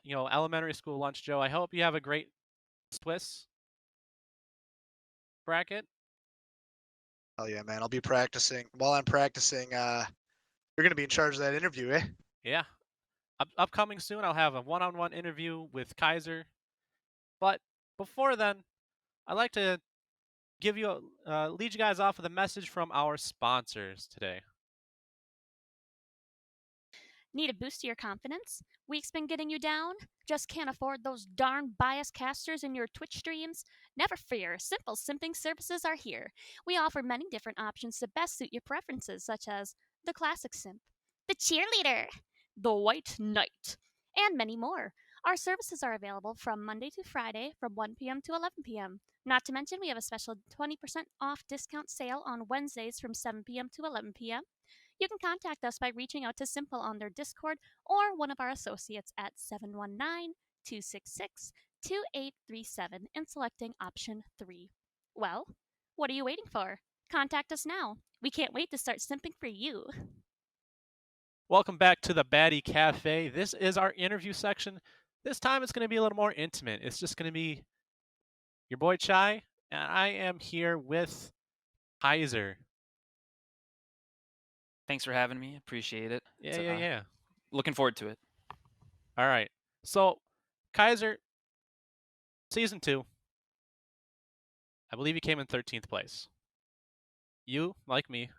elementary school lunch, Joe, I hope you have a great Swiss bracket. Oh yeah, man. I'll be practicing. While I'm practicing, you're gonna be in charge of that interview, eh? Yeah. Upcoming soon, I'll have a one-on-one interview with Kiszer. But before then, I'd like to lead you guys off with a message from our sponsors today. Need a boost to your confidence? Week's been getting you down? Just can't afford those darn biased casters in your Twitch streams? Never fear, Simple Simping services are here. We offer many different options to best suit your preferences, such as the classic simp, the cheerleader, the white knight, and many more. Our services are available from Monday to Friday from 1 p.m. to 11 p.m. Not to mention, we have a special 20% off discount sale on Wednesdays from 7 p.m. to 11 p.m. You can contact us by reaching out to Simple on their Discord or one of our associates at 719 266 2837 and selecting option 3. Well, what are you waiting for? Contact us now. We can't wait to start simping for you. Welcome back to the Baddy Cafe. This is our interview section. This time it's going to be a little more intimate. It's just going to be your boy Chai, and I am here with Kiszer. Thanks for having me. Appreciate it. Yeah. Looking forward to it. All right. So, Kiszer, season 2, I believe you came in 13th place. You, like me,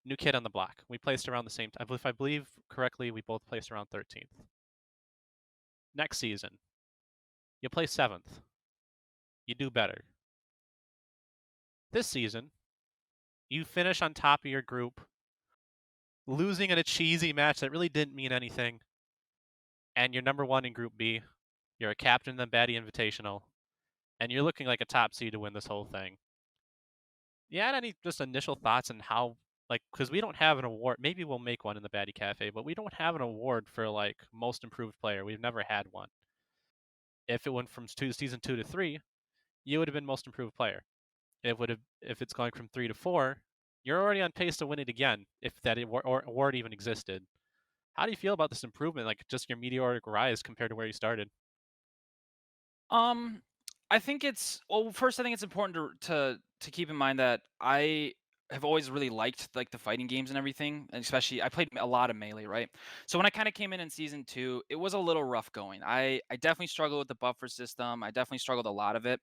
new kid on the block. We placed around the same time. If I believe correctly, we both placed around 13th. Next season, you place 7th. You do better. This season, you finish on top of your group, losing in a cheesy match that really didn't mean anything. And you're number 1 in Group B. You're a captain in the Baddy Invitational. And you're looking like a top seed to win this whole thing. You had any just initial thoughts on how, because we don't have an award. Maybe we'll make one in the Baddy Cafe, but we don't have an award for, most improved player. We've never had one. If it went from season 2 to 3, you would have been most improved player. If it's going from 3 to 4, you're already on pace to win it again, if that award even existed. How do you feel about this improvement, just your meteoric rise compared to where you started? I think first I think it's important to keep in mind that I have always really liked the fighting games and everything, and especially I played a lot of Melee, right? So when I kind of came in season 2, it was a little rough going. I definitely struggled with the buffer system. I definitely struggled a lot of it,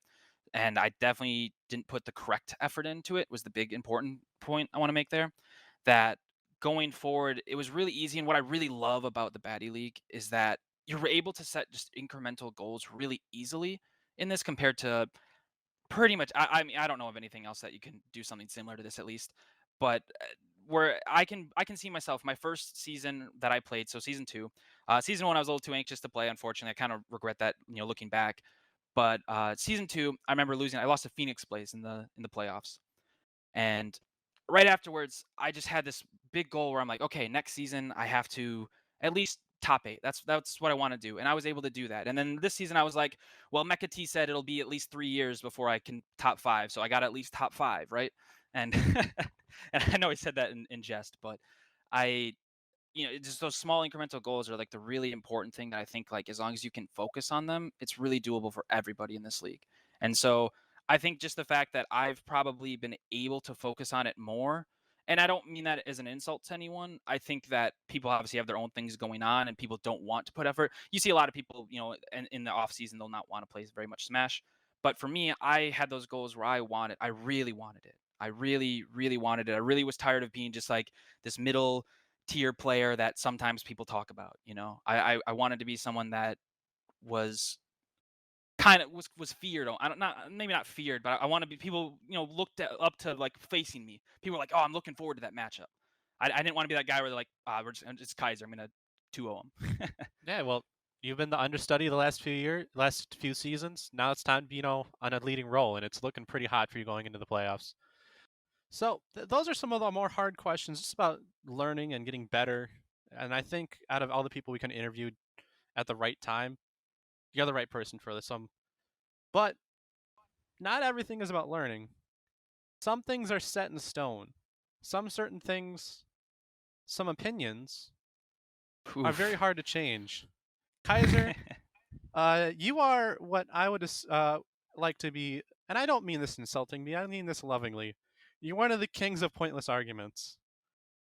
and I definitely didn't put the correct effort into it. Was the big important point I want to make there. That going forward, it was really easy, and what I really love about the Baddy League is that you're able to set just incremental goals really easily in this compared to pretty much I mean I don't know of anything else that you can do something similar to this at least, but where I can see myself my first season that I played, so season 2, season 1 I was a little too anxious to play. Unfortunately, I kind of regret that, looking back. But season 2, I remember losing. I lost to Phoenix Blaze in the playoffs, and right afterwards, I just had this big goal where I'm like, okay, next season I have to at least top 8. That's what I want to do, and I was able to do that. And then this season I was like, well, Mecha T said it'll be at least 3 years before I can top 5, so I got at least top 5, right? And and I know he said that in jest, but I just those small incremental goals are the really important thing that I think as long as you can focus on them, it's really doable for everybody in this league. And so I think just the fact that I've probably been able to focus on it more, and I don't mean that as an insult to anyone. I think that people obviously have their own things going on and people don't want to put effort. You see a lot of people, in the off season, they'll not want to play very much Smash. But for me, I had those goals where I really wanted it. I really, really wanted it. I really was tired of being just this middle tier player that sometimes people talk about. I wanted to be someone that was kind of was feared. I don't not maybe not feared, but I want to be people looked up to facing me. People were like, oh, I'm looking forward to that matchup. I didn't want to be that guy where they're like, it's Kiszer, I'm gonna 2-0 him. Yeah, well, you've been the understudy the last few seasons. Now it's time to be, on a leading role, and it's looking pretty hot for you going into the playoffs. So those are some of the more hard questions, just about learning and getting better. And I think out of all the people we kind of interviewed at the right time, you're the right person for this. But not everything is about learning. Some things are set in stone. Some certain things, some opinions, are very hard to change. Kiszer, you are what I would like to be, and I don't mean this insulting me, I mean this lovingly. You're one of the kings of pointless arguments.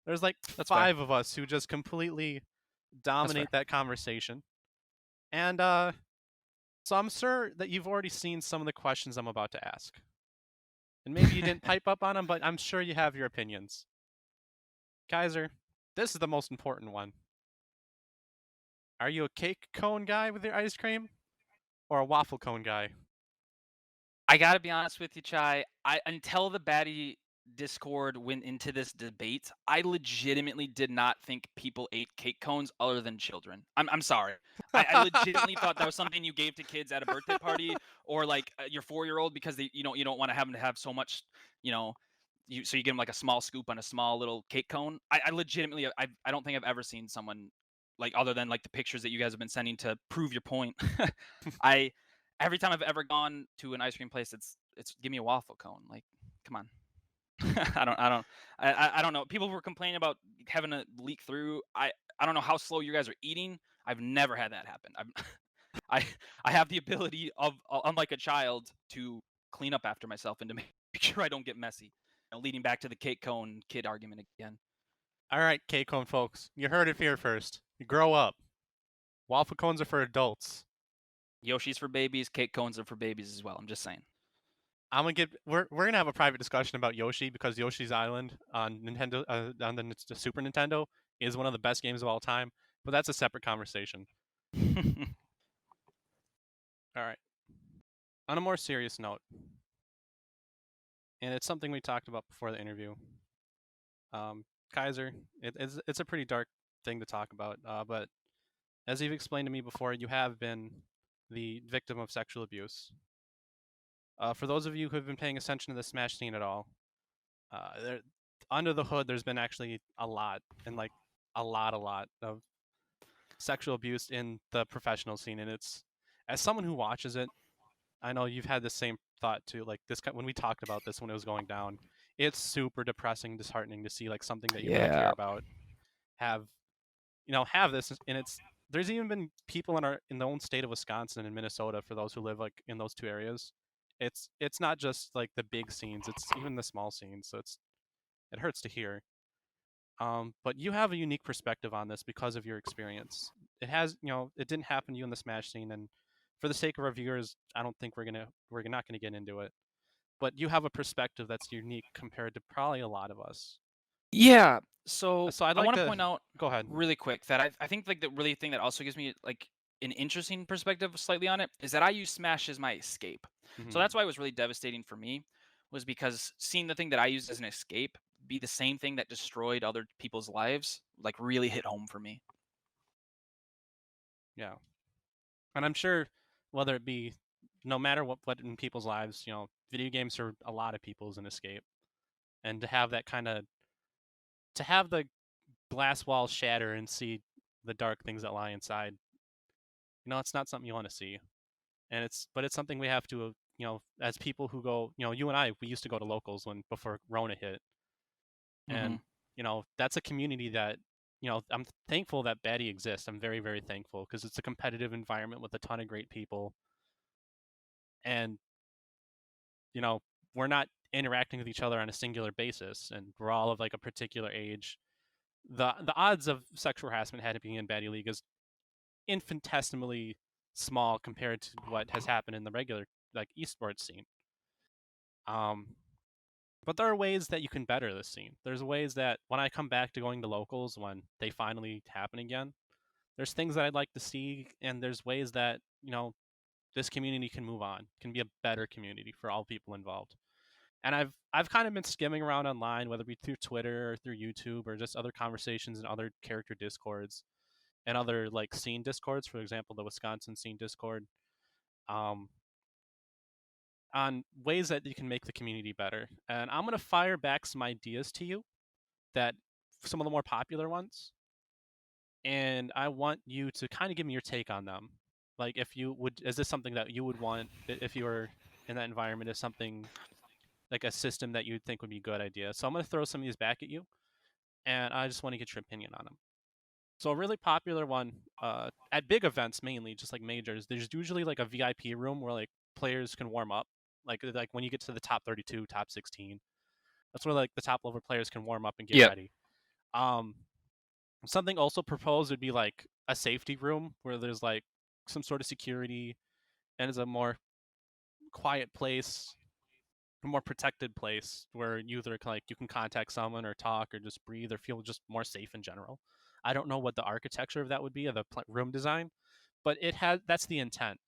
There's That's 5 of us who just completely dominate that conversation. And so I'm sure that you've already seen some of the questions I'm about to ask. And maybe you didn't pipe up on them, but I'm sure you have your opinions. Kiszer, this is the most important one. Are you a cake cone guy with your ice cream or a waffle cone guy? I gotta be honest with you, Chai. Until the Baddy Discord went into this debate, I legitimately did not think people ate cake cones other than children. I'm sorry. I legitimately thought that was something you gave to kids at a birthday party or like your 4-year-old because you don't want to have them to have so much, so you give them like a small scoop on a small little cake cone. I legitimately I don't think I've ever seen someone like other than like the pictures that you guys have been sending to prove your point. I every time I've ever gone to an ice cream place, it's give me a waffle cone. Like, come on. I don't know. People were complaining about having a leak through. I don't know how slow you guys are eating. I've never had that happen. I have the ability of unlike a child to clean up after myself and to make sure I don't get messy. Leading back to the cake cone kid argument again. All right, cake cone folks, you heard it here first. You grow up. Waffle cones are for adults. Yoshi's for babies. Cake cones are for babies as well. I'm just saying. We're gonna have a private discussion about Yoshi because Yoshi's Island on Nintendo on the Super Nintendo is one of the best games of all time. But that's a separate conversation. All right. On a more serious note, and it's something we talked about before the interview. Kiszer, it's a pretty dark thing to talk about, but as you've explained to me before, you have been the victim of sexual abuse. For those of you who have been paying attention to the Smash scene at all, under the hood, there's been actually a lot of sexual abuse in the professional scene, and it's as someone who watches it, I know you've had the same thought too. Like this when we talked about this when it was going down, it's super depressing, disheartening to see like something that you really care about have this, and there's even been people in the own state of Wisconsin and Minnesota for those who live like in those two areas. It's not just like the big scenes; it's even the small scenes. So it hurts to hear. But you have a unique perspective on this because of your experience. It didn't happen to you in the Smash scene, and for the sake of our viewers, I don't think we're not gonna get into it. But you have a perspective that's unique compared to probably a lot of us. Yeah. So So I'd I like want to to point out go ahead. really quick that I think like the really thing that also gives me like an interesting perspective slightly on it is that I use Smash as my escape. So Mhm. that's why it was really devastating for me was because seeing the thing that I used as an escape be the same thing that destroyed other people's lives like really hit home for me. Yeah, and I'm sure whether it be no matter what in people's lives, video games are a lot of people's an escape, and to have that to have the glass walls shatter and see the dark things that lie inside, it's not something you want to see, and it's something we have to, as people who go, you and I, we used to go to locals before Rona hit, Mm-hmm. and that's a community that I'm thankful that Baddy exists. I'm very, very thankful because it's a competitive environment with a ton of great people, and we're not interacting with each other on a singular basis, and we're all of like a particular age. The odds of sexual harassment happening in Baddy League is infinitesimally small compared to what has happened in the regular like esports scene. But there are ways that you can better this scene. There's ways that when I come back to going to locals when they finally happen again, there's things that I'd like to see, and there's ways that this community can move on, can be a better community for all people involved. And I've kind of been skimming around online, whether it be through Twitter or through YouTube or just other conversations in other character discords and other like scene discords, for example, the Wisconsin scene discord, um, on ways that you can make the community better. And I'm gonna fire back some ideas to you that some of the more popular ones, and I want you to kind of give me your take on them. Like, if you would, is this something that you would want if you were in that environment? Is something like a system that you'd think would be a good idea? So I'm gonna throw some of these back at you, and I just want to get your opinion on them. So a really popular one at big events, mainly just like majors, there's usually like a VIP room where like players can warm up. Like when you get to the top 32, top 16, that's where like the top level players can warm up and get Yep. ready. Um, Something also proposed would be like a safety room where there's like some sort of security and is a more quiet place, a more protected place where you either like you can contact someone or talk or just breathe or feel just more safe in general. I don't know what the architecture of that would be, of the room design, but that's the intent.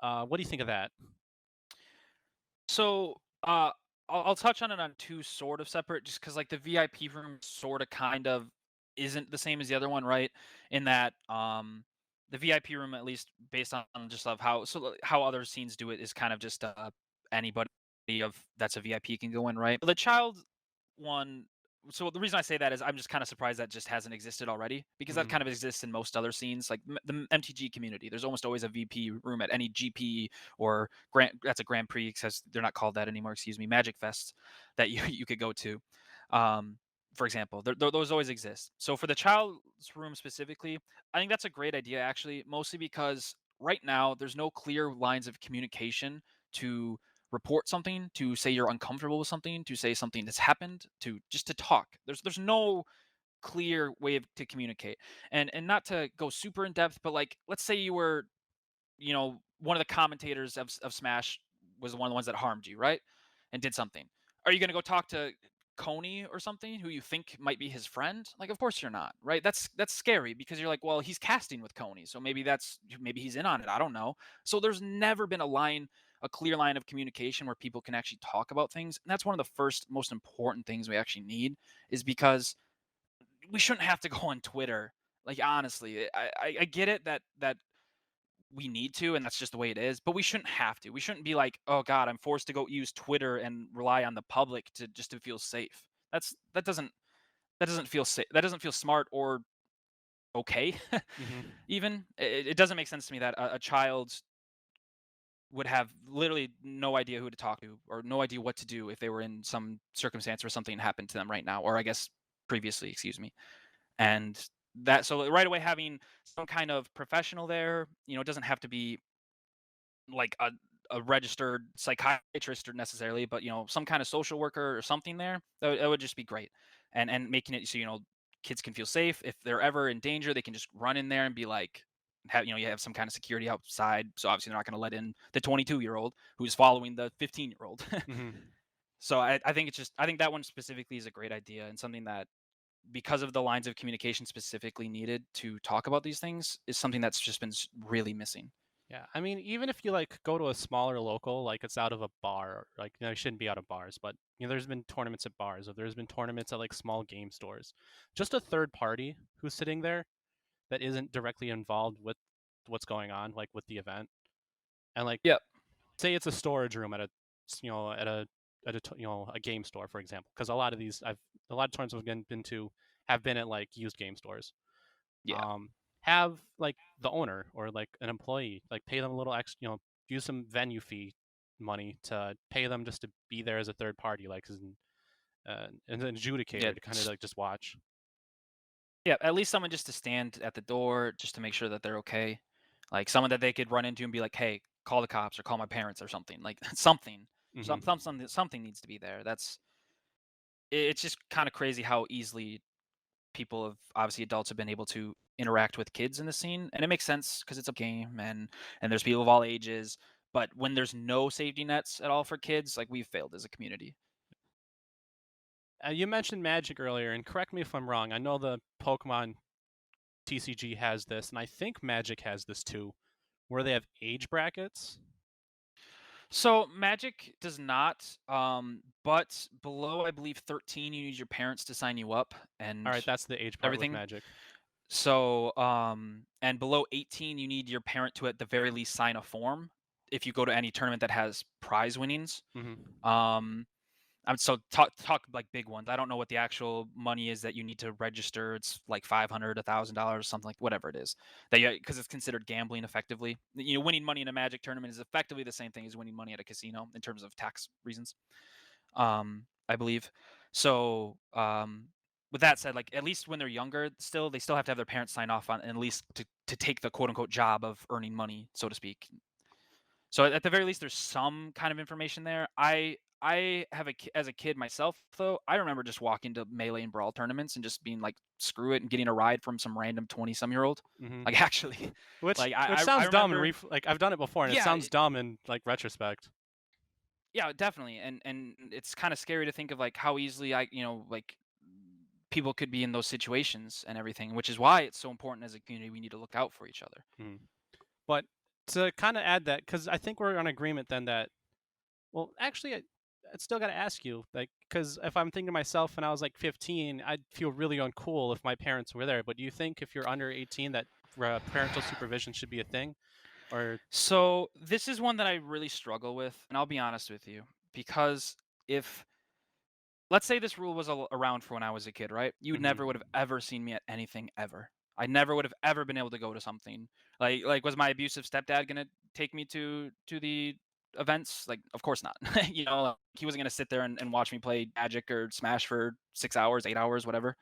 What do you think of that? So I'll touch on it on two sort of separate, just because like the VIP room sort of kind of isn't the same as the other one, right? In that the VIP room, at least based on just of how other scenes do it, is kind of just anybody of that's a VIP can go in, right? But the child one. So the reason I say that is I'm just kind of surprised that just hasn't existed already, because that kind of exists in most other scenes, like the MTG community. There's almost always a VP room at any GP or that's a Grand Prix, because they're not called that anymore. Excuse me, Magic Fest that you could go to. For example, those always exist. So for the child's room specifically, I think that's a great idea, actually, mostly because right now there's no clear lines of communication to report something, to say you're uncomfortable with something, to say something that's happened, to just to talk. There's no clear way to communicate. And not to go super in depth, but like let's say you were, one of the commentators of Smash was one of the ones that harmed you, right? And did something. Are you going to go talk to Coney or something who you think might be his friend? Like, of course you're not, right? That's scary, because you're like, well, he's casting with Coney, so maybe he's in on it. I don't know. So there's never been a clear line of communication where people can actually talk about things, and that's one of the first most important things we actually need, is because we shouldn't have to go on Twitter. Like, honestly, I get it that we need to, and that's just the way it is, but we shouldn't have to. We shouldn't be like, oh god, I'm forced to go use Twitter and rely on the public to feel safe. That doesn't feel safe. That doesn't feel smart or okay. Even it doesn't make sense to me that a child would have literally no idea who to talk to, or no idea what to do if they were in some circumstance where something happened to them right now, or I guess previously, excuse me. And so right away, having some kind of professional there, it doesn't have to be like a registered psychiatrist or necessarily, but some kind of social worker or something there, that would just be great. And making it so kids can feel safe. If they're ever in danger, they can just run in there and be like, you have some kind of security outside, so obviously they're not going to let in the 22-year-old who's following the 15-year-old. So I think I think that one specifically is a great idea, and something that, because of the lines of communication specifically needed to talk about these things, is something that's just been really missing. Yeah, I mean, even if you like go to a smaller local, like it's out of a bar, like it shouldn't be out of bars, but there's been tournaments at bars, or there's been tournaments at like small game stores. Just a third party who's sitting there that isn't directly involved with what's going on, like with the event, and like Yep. say it's a storage room at a a game store, for example, because a lot of tournaments I've been to have been at like used game stores. Yeah. Have like the owner or like an employee like pay them a little extra, use some venue fee money to pay them just to be there as a third party, like as an adjudicator to kind of like just watch. Yeah, at least someone just to stand at the door, just to make sure that they're okay. Like someone that they could run into and be like, "Hey, call the cops or call my parents or something." Like something, something needs to be there. It's just kind of crazy how easily people have, obviously adults, have been able to interact with kids in the scene, and it makes sense because it's a game, and there's people of all ages. But when there's no safety nets at all for kids, like, we've failed as a community. You mentioned Magic earlier, and correct me if I'm wrong. I know the Pokemon TCG has this, and I think Magic has this too, where they have age brackets. So Magic does not, but below, I believe, 13, you need your parents to sign you up, and All right, that's the age part everything. with Magic. So, and below 18, you need your parent to at the very least sign a form if you go to any tournament that has prize winnings. So talk like big ones. I don't know what the actual money is that you need to register. It's like $500, $1,000, something like whatever it is. Because it's considered gambling effectively. Winning money in a Magic tournament is effectively the same thing as winning money at a casino in terms of tax reasons. I believe. So, with that said, like, at least when they're younger, they still have to have their parents sign off on, at least to take the quote unquote job of earning money, so to speak. So at the very least, there's some kind of information there. I have as a kid myself, though, I remember just walking to Melee and Brawl tournaments and just being like, screw it, and getting a ride from some random 20-some-year-old. Like, actually, which like sounds I dumb, remember, and like I've done it before, and it sounds dumb in like retrospect. Yeah, definitely, and it's kind of scary to think of like how easily like people could be in those situations and everything, which is why it's so important as a community. We need to look out for each other. But to kind of add that, because I think we're on agreement then that, well, actually, still got to ask you, like, because if I'm thinking to myself when I was like 15, I'd feel really uncool if my parents were there. But do you think if you're under 18 that parental supervision should be a thing? Or So this is one that I really struggle with, and I'll be honest with you, because if let's say this rule was around for when I was a kid, right? You never would have ever seen me at anything ever. I never would have ever been able to go to something. Like was my abusive stepdad gonna take me to the events? Like, of course not. He wasn't gonna sit there and watch me play Magic or Smash for 6 hours, 8 hours, whatever.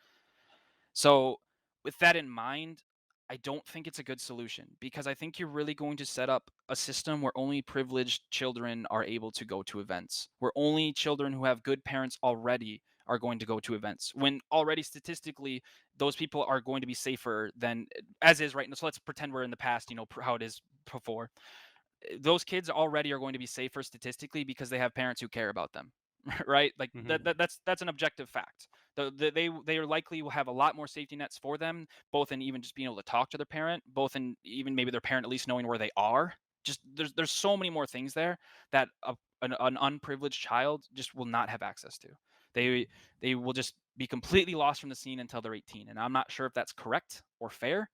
So, with that in mind, I don't think it's a good solution because I think you're really going to set up a system where only privileged children are able to go to events, where only children who have good parents already are going to go to events. When already statistically, those people are going to be safer than as is right now. So let's pretend we're in the past, how it is before. Those kids already are going to be safer statistically because they have parents who care about them, right? Like that's an objective fact. They are likely will have a lot more safety nets for them, both in even just being able to talk to their parent, both in even maybe their parent at least knowing where they are. Just there's so many more things there that an unprivileged child just will not have access to. They will just be completely lost from the scene until they're 18, and I'm not sure if that's correct or fair.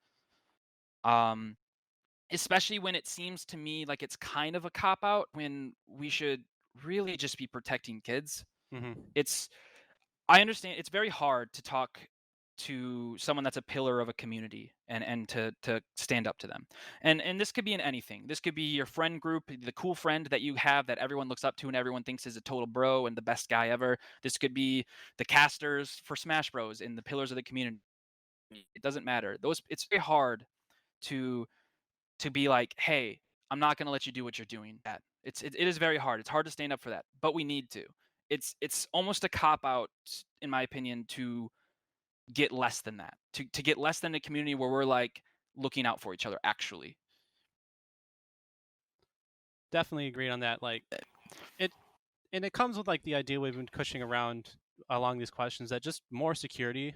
Especially when it seems to me like it's kind of a cop out when we should really just be protecting kids. I understand it's very hard to talk to someone that's a pillar of a community and to stand up to them. And this could be in anything. This could be your friend group, the cool friend that you have that everyone looks up to and everyone thinks is a total bro and the best guy ever. This could be the casters for Smash Bros and the pillars of the community. It doesn't matter. It's very hard to be like, hey, I'm not going to let you do what you're doing. It is very hard. It's hard to stand up for that, but we need to. It's almost a cop out, in my opinion, to get less than that, to get less than a community where we're like looking out for each other. Actually, definitely agreed on that. Like it comes with like the idea we've been pushing around along these questions that just more security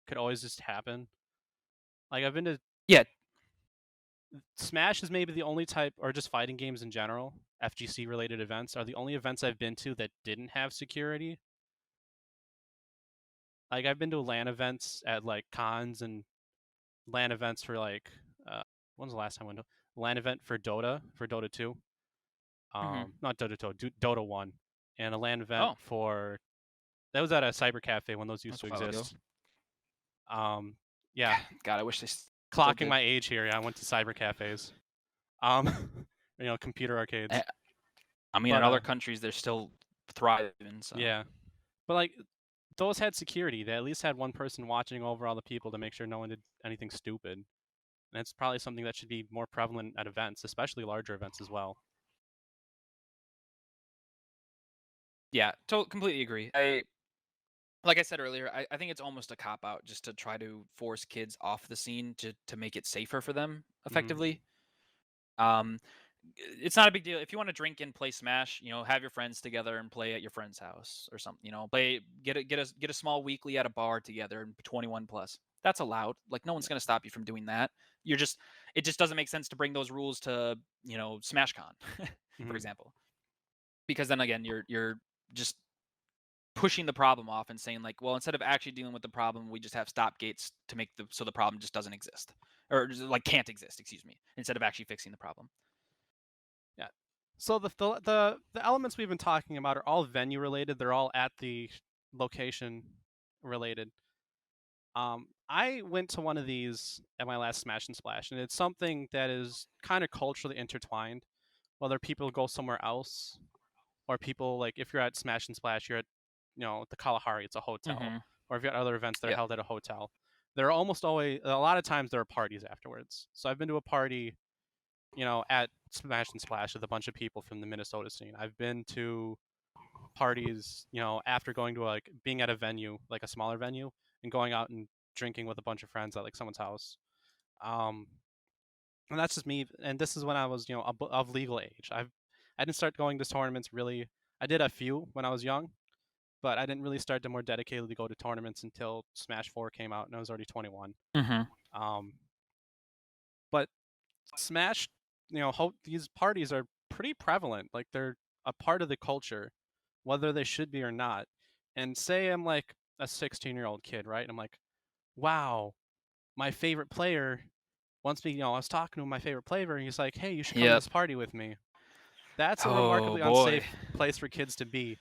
could always just happen. Like I've been to yeah. Smash is maybe the only type, or just fighting games in general, FGC related events are the only events I've been to that didn't have security. Like I've been to LAN events at like cons and LAN events for like when's the last time I went to LAN event for Dota 2. Not Dota 2, Dota 1, and a LAN event for that was at a cyber cafe when those used to exist. Yeah. God, I wish they clocking my age here. I went to cyber cafes. Computer arcades. I mean, in other countries, they're still thriving. So. Yeah, but like those had security. They at least had one person watching over all the people to make sure no one did anything stupid. And it's probably something that should be more prevalent at events, especially larger events as well. Yeah, completely agree. Like I said earlier, I think it's almost a cop out just to try to force kids off the scene to make it safer for them effectively. It's not a big deal if you want to drink and play Smash. Have your friends together and play at your friend's house or something. Get a small weekly at a bar together and 21 plus. That's allowed. Like no one's gonna stop you from doing that. It just doesn't make sense to bring those rules to SmashCon, for example, because then again you're just pushing the problem off and saying like, well, instead of actually dealing with the problem, we just have stop gates to make so the problem just doesn't exist or just, like can't exist, excuse me, instead of actually fixing the problem. Yeah. So the elements we've been talking about are all venue related. They're all at the location related. I went to one of these at my last Smash and Splash, and it's something that is kind of culturally intertwined. Whether people go somewhere else, or people like if you're at Smash and Splash, you're at the Kalahari, it's a hotel, or if you got other events that are held at a hotel. There are almost always a lot of times there are parties afterwards. So I've been to a party, at Smash and Splash with a bunch of people from the Minnesota scene. I've been to parties, after going to like being at a venue, like a smaller venue, and going out and drinking with a bunch of friends at like someone's house. And that's just me. And this is when I was, of legal age. I didn't start going to tournaments really. I did a few when I was young, but I didn't really start to more dedicatedly go to tournaments until Smash 4 came out, and I was already 21. But Smash, these parties are pretty prevalent. Like they're a part of the culture. whether they should be or not. And say I'm like a 16-year-old kid, right? And I'm like, wow, my favorite player wants me, I was talking to my favorite player, and he's like, hey, you should come to Yep. this party with me. That's a Oh remarkably boy. unsafe place for kids to be.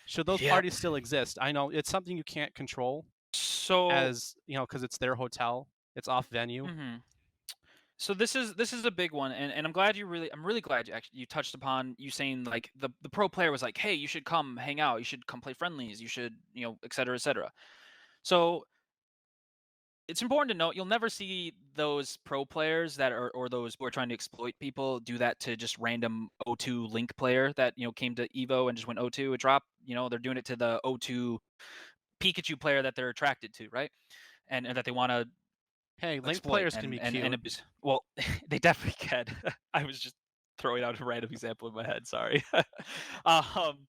Should those Yep. parties still exist? I know it's something you can't control So as, because it's their hotel. It's off venue. mhm. So this is a big one, and I'm glad I'm really glad you touched upon you saying like the pro player was like, hey, you should come hang out, you should come play friendlies, you should, et cetera, et cetera. So it's important to note you'll never see those pro players that are or those who are trying to exploit people do that to just random O2 Link player that came to Evo and just went O2 a drop. They're doing it to the O2 Pikachu player that they're attracted to, right? And that they want to Hey, Link exploit players can be cute. and abuse. Well, they definitely can. I was just throwing out a random example in my head. Sorry. um,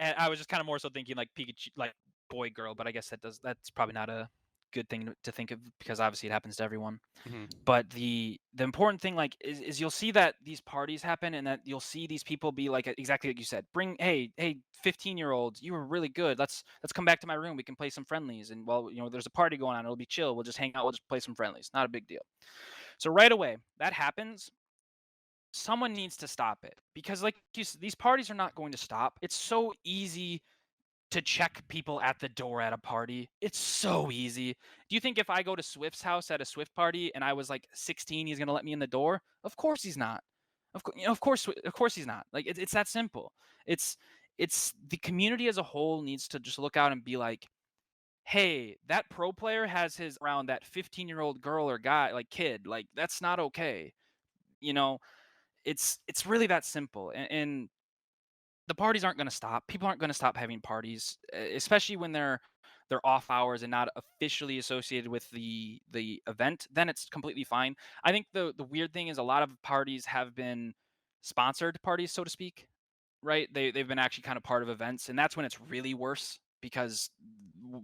and I was just kind of more so thinking like Pikachu, like boy girl, but I guess that's probably not a good thing to think of because obviously it happens to everyone. Mhm. But the important thing like is you'll see that these parties happen and that you'll see these people be like exactly like you said, bring hey 15-year-olds, you were really good, let's come back to my room, we can play some friendlies, and while there's a party going on, it'll be chill, we'll just hang out, we'll just play some friendlies, not a big deal. So right away that happens, someone needs to stop it because like these parties are not going to stop. It's so easy to check people at the door at a party. It's so easy. Do you think if I go to Swift's house at a Swift party and I was like 16, he's gonna let me in the door? Of course he's not. Of course he's not. Like it's that simple. It's the community as a whole needs to just look out and be like, hey, that pro player has his around that 15-year-old girl or guy, like kid. Like that's not okay. You know, it's really that simple. And the parties aren't going to stop. People aren't going to stop having parties, especially when they're off hours and not officially associated with the event. Then it's completely fine. I think the weird thing is a lot of parties have been sponsored parties, so to speak, right? They've been actually kind of part of events, and that's when it's really worse because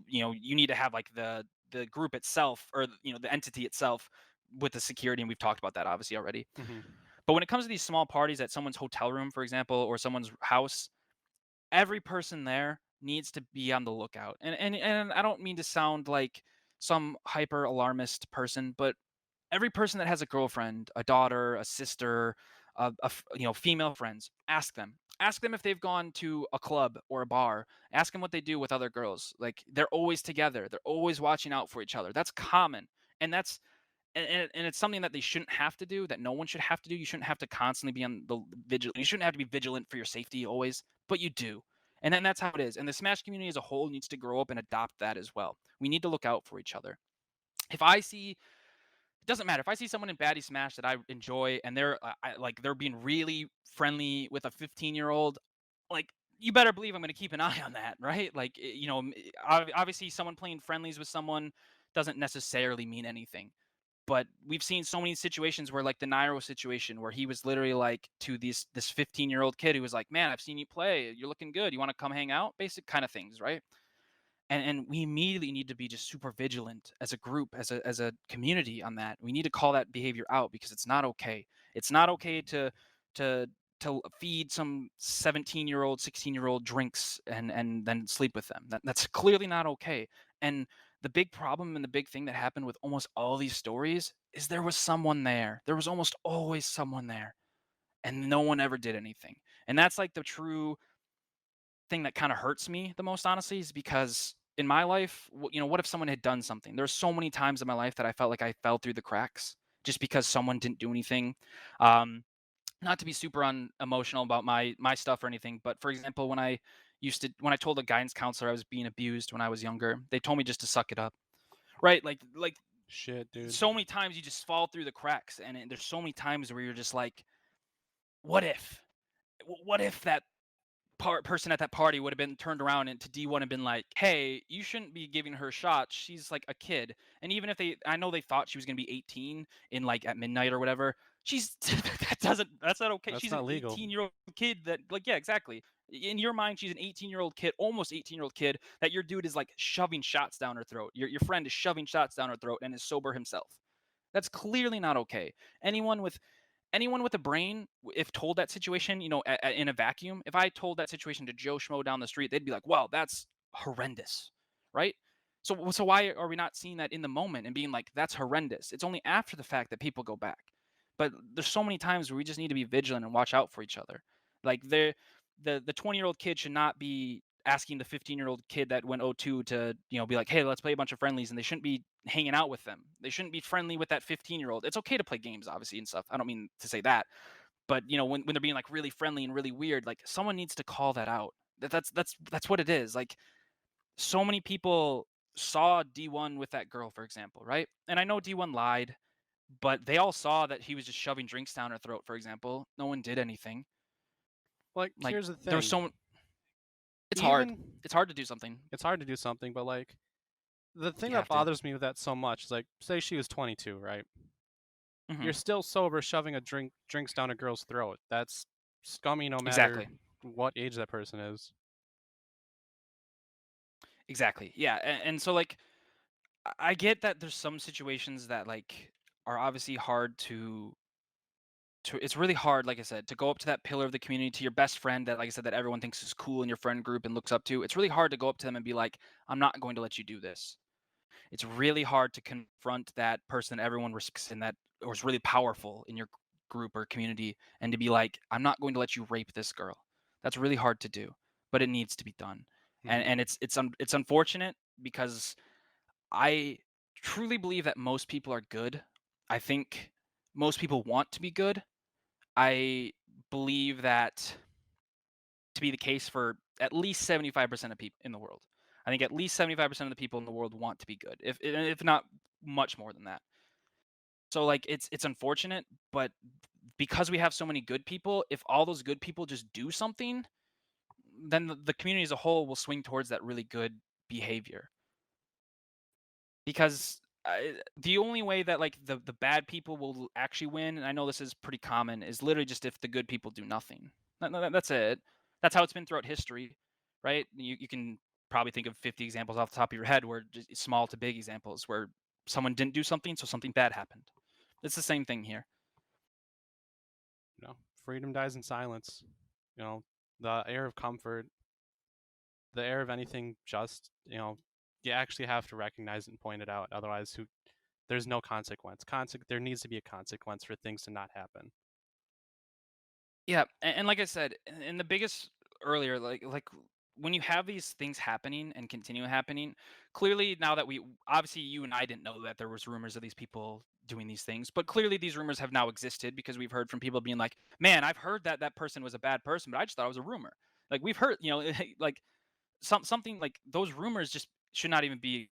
you need to have like the group itself or the entity itself with the security, and we've talked about that obviously already. Mhm. But when it comes to these small parties at someone's hotel room, for example, or someone's house, every person there needs to be on the lookout. And I don't mean to sound like some hyper alarmist person, but every person that has a girlfriend, a daughter, a sister, female friends, ask them. Ask them if they've gone to a club or a bar. Ask them what they do with other girls. Like they're always together. They're always watching out for each other. That's common. And that's and it's something that they shouldn't have to do, that no one should have to do. You shouldn't have to constantly be on the vigilant. You shouldn't have to be vigilant for your safety always, but you do. And then that's how it is. And the Smash community as a whole needs to grow up and adopt that as well. We need to look out for each other. If I see, it doesn't matter. If I see someone in Baddy Smash that I enjoy and they're being really friendly with a 15-year-old, like you better believe I'm going to keep an eye on that, right? Like obviously someone playing friendlies with someone doesn't necessarily mean anything. But we've seen so many situations where like the Nairo situation where he was literally like to this 15-year-old kid who was like, man, I've seen you play, you're looking good, you want to come hang out, basic kind of things, right? And we immediately need to be just super vigilant as a group, as a community on that. We need to call that behavior out because it's not okay. It's not okay to feed some 17-year-old 16-year-old drinks and then sleep with them. That's clearly not okay. And the big problem and the big thing that happened with almost all these stories is there was someone there. There was almost always someone there, and no one ever did anything. And that's like the true thing that kind of hurts me the most, honestly, is because in my life, what if someone had done something? There's so many times in my life that I felt like I fell through the cracks just because someone didn't do anything. Not to be super emotional about my stuff or anything, but for example, when I told a guidance counselor I was being abused when I was younger, they told me just to suck it up, right? Like Shit, dude. so many times you just fall through the cracks, and there's so many times where you're just like, what if, what if that person at that party would have been turned around and to D1 and been like, hey, you shouldn't be giving her shots. She's like a kid. And even if I know they thought she was going to be 18 in like at midnight or whatever, that's not okay. That's She's not an legal. 18-year-old kid that like, yeah, exactly. In your mind, she's an 18-year-old kid, almost 18-year-old kid that your dude is like shoving shots down her throat. Your friend is shoving shots down her throat and is sober himself. That's clearly not okay. Anyone with anyone with a brain, if told that situation, in a vacuum, if I told that situation to Joe Schmo down the street, they'd be like, "Wow, that's horrendous," right? So why are we not seeing that in the moment and being like, "That's horrendous"? It's only after the fact that people go back. But there's so many times where we just need to be vigilant and watch out for each other. Like the 20-year-old kid should not be asking the 15-year-old kid that went 0-2 to be like, hey, let's play a bunch of friendlies, and they shouldn't be hanging out with them. They shouldn't be friendly with that 15-year-old. It's okay to play games, obviously, and stuff. I don't mean to say that, but when they're being like really friendly and really weird, like someone needs to call that out. That's what it is. Like so many people saw D1 with that girl, for example, right? And I know D1 lied, but they all saw that he was just shoving drinks down her throat, for example. No one did anything. Like, Like here's the thing. there was so. It's hard. Even- It's hard to do something. It's hard to do something, but like, the thing You that have to. bothers me with that so much is like, say she was 22, right? Mhm. You're still sober, shoving drinks down a girl's throat. That's scummy, no matter Exactly. what age that person is. Exactly. Yeah, and so like I get that there's some situations that like are obviously hard to it's really hard, like I said, to go up to that pillar of the community, to your best friend that, like I said, that everyone thinks is cool in your friend group and looks up to. It's really hard to go up to them and be like, I'm not going to let you do this. It's really hard to confront that person that everyone respects and that or is really powerful in your group or community, and to be like, I'm not going to let you rape this girl. That's really hard to do, but it needs to be done. And it's unfortunate because I truly believe that most people are good. I think most people want to be good. I believe that to be the case for at least 75% of people in the world. I think at least 75% of the people in the world want to be good, if not much more than that. So like it's unfortunate, but because we have so many good people, if all those good people just do something, then the community as a whole will swing towards that really good behavior. Because the only way that like the bad people will actually win, and I know this is pretty common, is literally just if the good people do nothing. That's it. That's how it's been throughout history, right? You can probably think of 50 examples off the top of your head where just small to big examples where someone didn't do something, so something bad happened. It's the same thing here. Freedom dies in silence. The air of comfort, the air of anything just, you actually have to recognize it and point it out. Otherwise, there's no consequence. There needs to be a consequence for things to not happen. Yeah, and like I said, and the biggest earlier, like when you have these things happening and continue happening, clearly now that we obviously you and I didn't know that there was rumors of these people doing these things, but clearly these rumors have now existed because we've heard from people being like, "Man, I've heard that that person was a bad person, but I just thought it was a rumor." Like we've heard, like something like those rumors just should not even be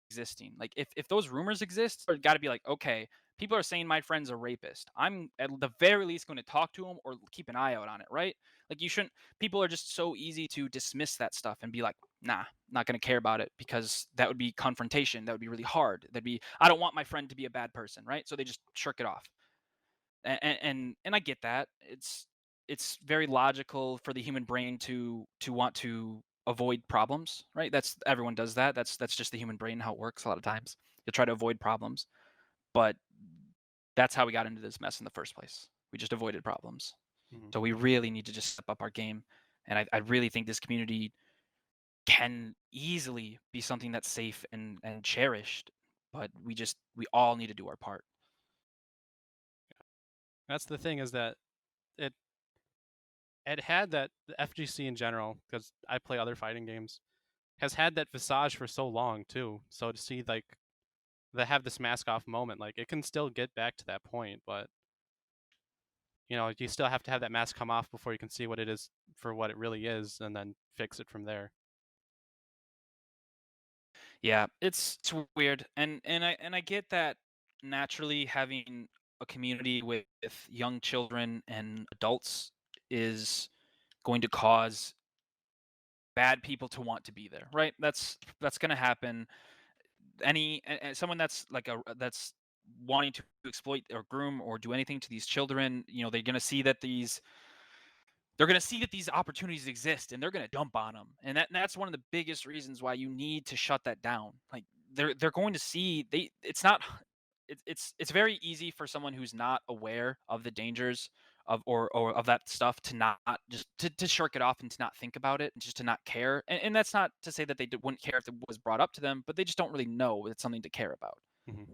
existing. Like if those rumors exist, it's got to be like, okay, people are saying my friend's a rapist. I'm at the very least going to talk to him or keep an eye out on it, right? Like you shouldn't. People are just so easy to dismiss that stuff and be like, nah, not going to care about it because that would be confrontation. That would be really hard. That'd be I don't want my friend to be a bad person, right? So they just shirk it off. And I get that. It's very logical for the human brain to want to avoid problems, right? That's everyone does that. That's just the human brain how it works a lot of times. You'll try to avoid problems, but that's how we got into this mess in the first place. We just avoided problems. Mhm. So we really need to just step up our game. And I really think this community can easily be something that's safe and cherished, but we all need to do our part. That's the thing, is that it it had that the FGC in general, because I play other fighting games, has had that visage for so long too. So to see like they have this mask off moment, like it can still get back to that point, but you still have to have that mask come off before you can see what it is for what it really is, and then fix it from there. Yeah, it's weird, and I get that naturally having a community with young children and adults is going to cause bad people to want to be there, right? That's going to happen. Someone that's like that's wanting to exploit or groom or do anything to these children, they're going to see that these opportunities exist and they're going to dump on them, and that's one of the biggest reasons why you need to shut that down. Like they're going to see it's not it's very easy for someone who's not aware of the dangers or of that stuff to not just to shirk it off and to not think about it and just to not care. And that's not to say that they wouldn't care if it was brought up to them, but they just don't really know it's something to care about. Mhm.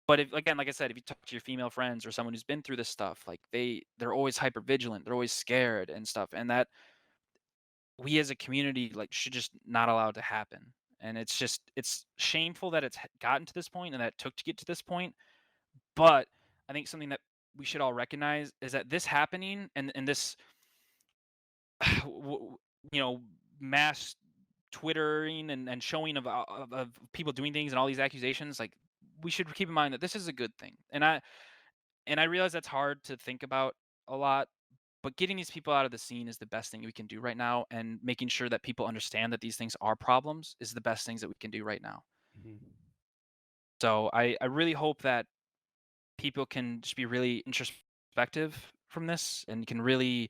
But if, again, like I said, if you talk to your female friends or someone who's been through this stuff, like they're always hyper vigilant, they're always scared and stuff, and that we as a community like should just not allow it to happen. And it's shameful that it's gotten to this point and that it took to get to this point. But I think something that we should all recognize is that this happening and this you know, mass twittering and showing of people doing things and all these accusations, like we should keep in mind that this is a good thing. And I realize that's hard to think about a lot, but getting these people out of the scene is the best thing we can do right now, and making sure that people understand that these things are problems is the best things that we can do right now. Mhm. So I really hope that people can just be really introspective from this and can really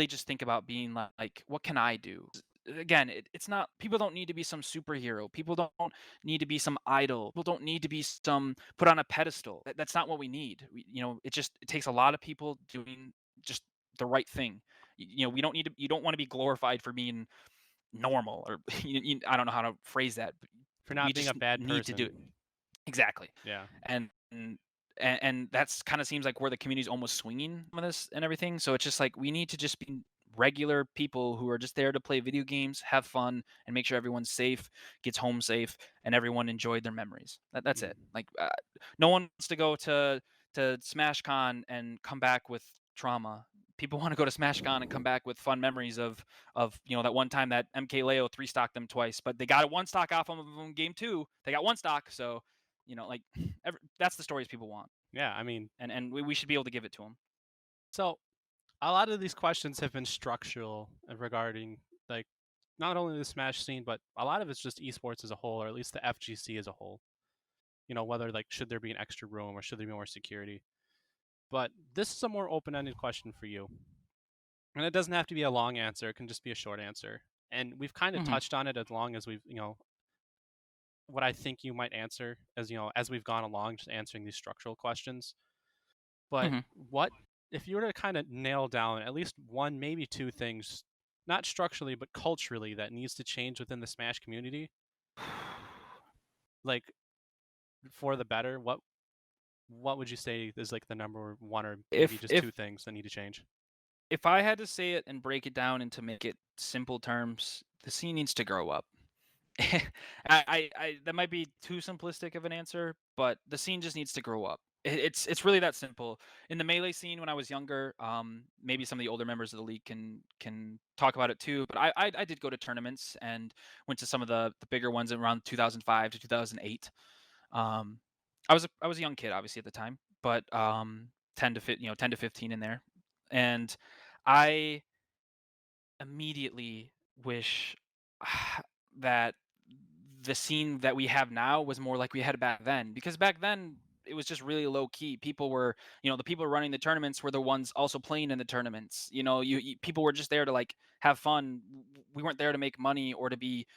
just think about being like, what can I do? Again, it's not, people don't need to be some superhero. People don't need to be some idol. People don't need to be some put on a pedestal. That's not what we need. It takes a lot of people doing just the right thing. We don't need to. You don't want to be glorified for being normal, or I don't know how to phrase that. But For we not being just a bad need to do it. person. Exactly. Yeah. And that's kind of seems like where the community's almost swinging on this and everything. So it's just like we need to just be regular people who are just there to play video games, have fun, and make sure everyone's safe, gets home safe, and everyone enjoyed their memories. That's it. Like no one wants to go to SmashCon and come back with trauma. People want to go to SmashCon and come back with fun memories of that one time that MK Leo 3-stocked them twice, but they got a 1-stock off of them game 2. They got 1-stock, so like that's the stories people want. Yeah, I mean, And we should be able to give it to them. so a lot of these questions have been structural regarding like not only the Smash scene, but a lot of it's just esports as a whole, or at least the FGC as a whole. Whether like should there be an extra room or should there be more security? But this is a more open-ended question for you. And it doesn't have to be a long answer, it can just be a short answer. And we've kind of Mhm. touched on it as long as we've, what I think you might answer as we've gone along, just answering these structural questions. But Mhm. what if you were to kind of nail down at least one, maybe two things, not structurally, but culturally, that needs to change within the Smash community, like for the better, what would you say is like the number one or maybe If just if two things that need to change? if I had to say it and break it down and to make it simple terms, the scene needs to grow up. That might be too simplistic of an answer, but the scene just needs to grow up. It's really that simple. In the Melee scene when I was younger, maybe some of the older members of the league can talk about it too. But I did go to tournaments and went to some of the bigger ones around 2005 to 2008. Um, I was a young kid obviously at the time, but 10 to 15 in there, and I immediately wish that the scene that we have now was more like we had back then, because back then it was just really low key. People were, the people running the tournaments were the ones also playing in the tournaments. People were just there to like have fun. We weren't there to make money or to be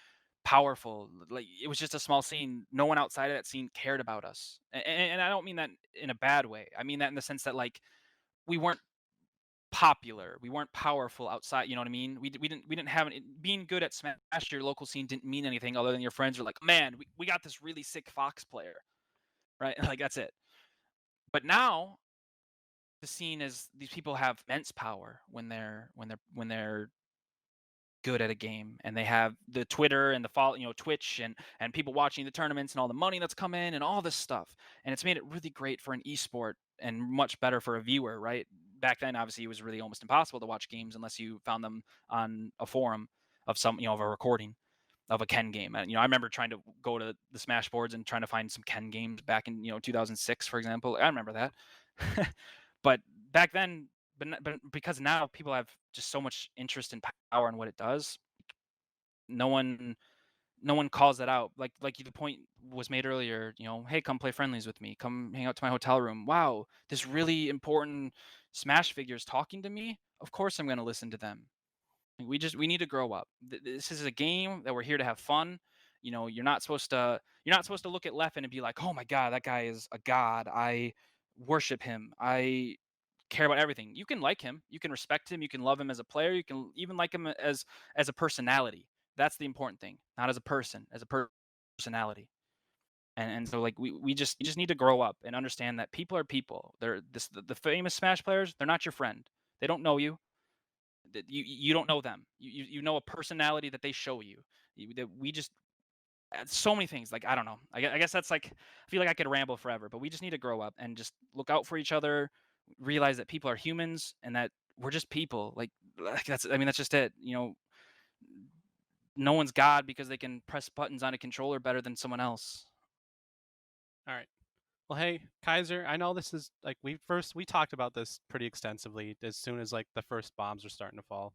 powerful. Like it was just a small scene. No one outside of that scene cared about us. And I don't mean that in a bad way. I mean that in the sense that like we weren't popular. We weren't powerful outside. You know what I mean? We didn't have being good at Smash. Your local scene didn't mean anything other than your friends are like, man, we got this really sick Fox player, right? Like that's it. But now the scene is these people have immense power when they're good at a game, and they have the Twitter and the follow, Twitch and people watching the tournaments and all the money that's come in and all this stuff. And it's made it really great for an esport and much better for a viewer, right? Back then, obviously, it was really almost impossible to watch games unless you found them on a forum of of a recording of a Ken game. And I remember trying to go to the Smash boards and trying to find some Ken games back in 2006, for example. I remember that. But back then, but because now people have just so much interest in power and what it does, no one calls that out. Like the point was made earlier, hey, come play friendlies with me, come hang out to my hotel room. Wow, this really important Smash figure's talking to me. Of course I'm going to listen to them. We need to grow up. This is a game that we're here to have fun. You're not supposed to look at Leffen and be like, oh my god, that guy is a god. I worship him. I care about everything. You can like him, you can respect him, you can love him as a player, you can even like him as a personality. That's the important thing, not as a person, as a personality. And so like we just need to grow up and understand that people are people. The famous Smash players, they're not your friend. They don't know you. You don't know them. You know a personality that they show you. That we just so many things. Like I don't know. I guess that's like I feel like I could ramble forever, but we just need to grow up and just look out for each other. Realize that people are humans and that we're just people. Like that's just it. No one's God because they can press buttons on a controller better than someone else. All right. Well, hey, Kiszer, I know this is like we talked about this pretty extensively as soon as like the first bombs are starting to fall.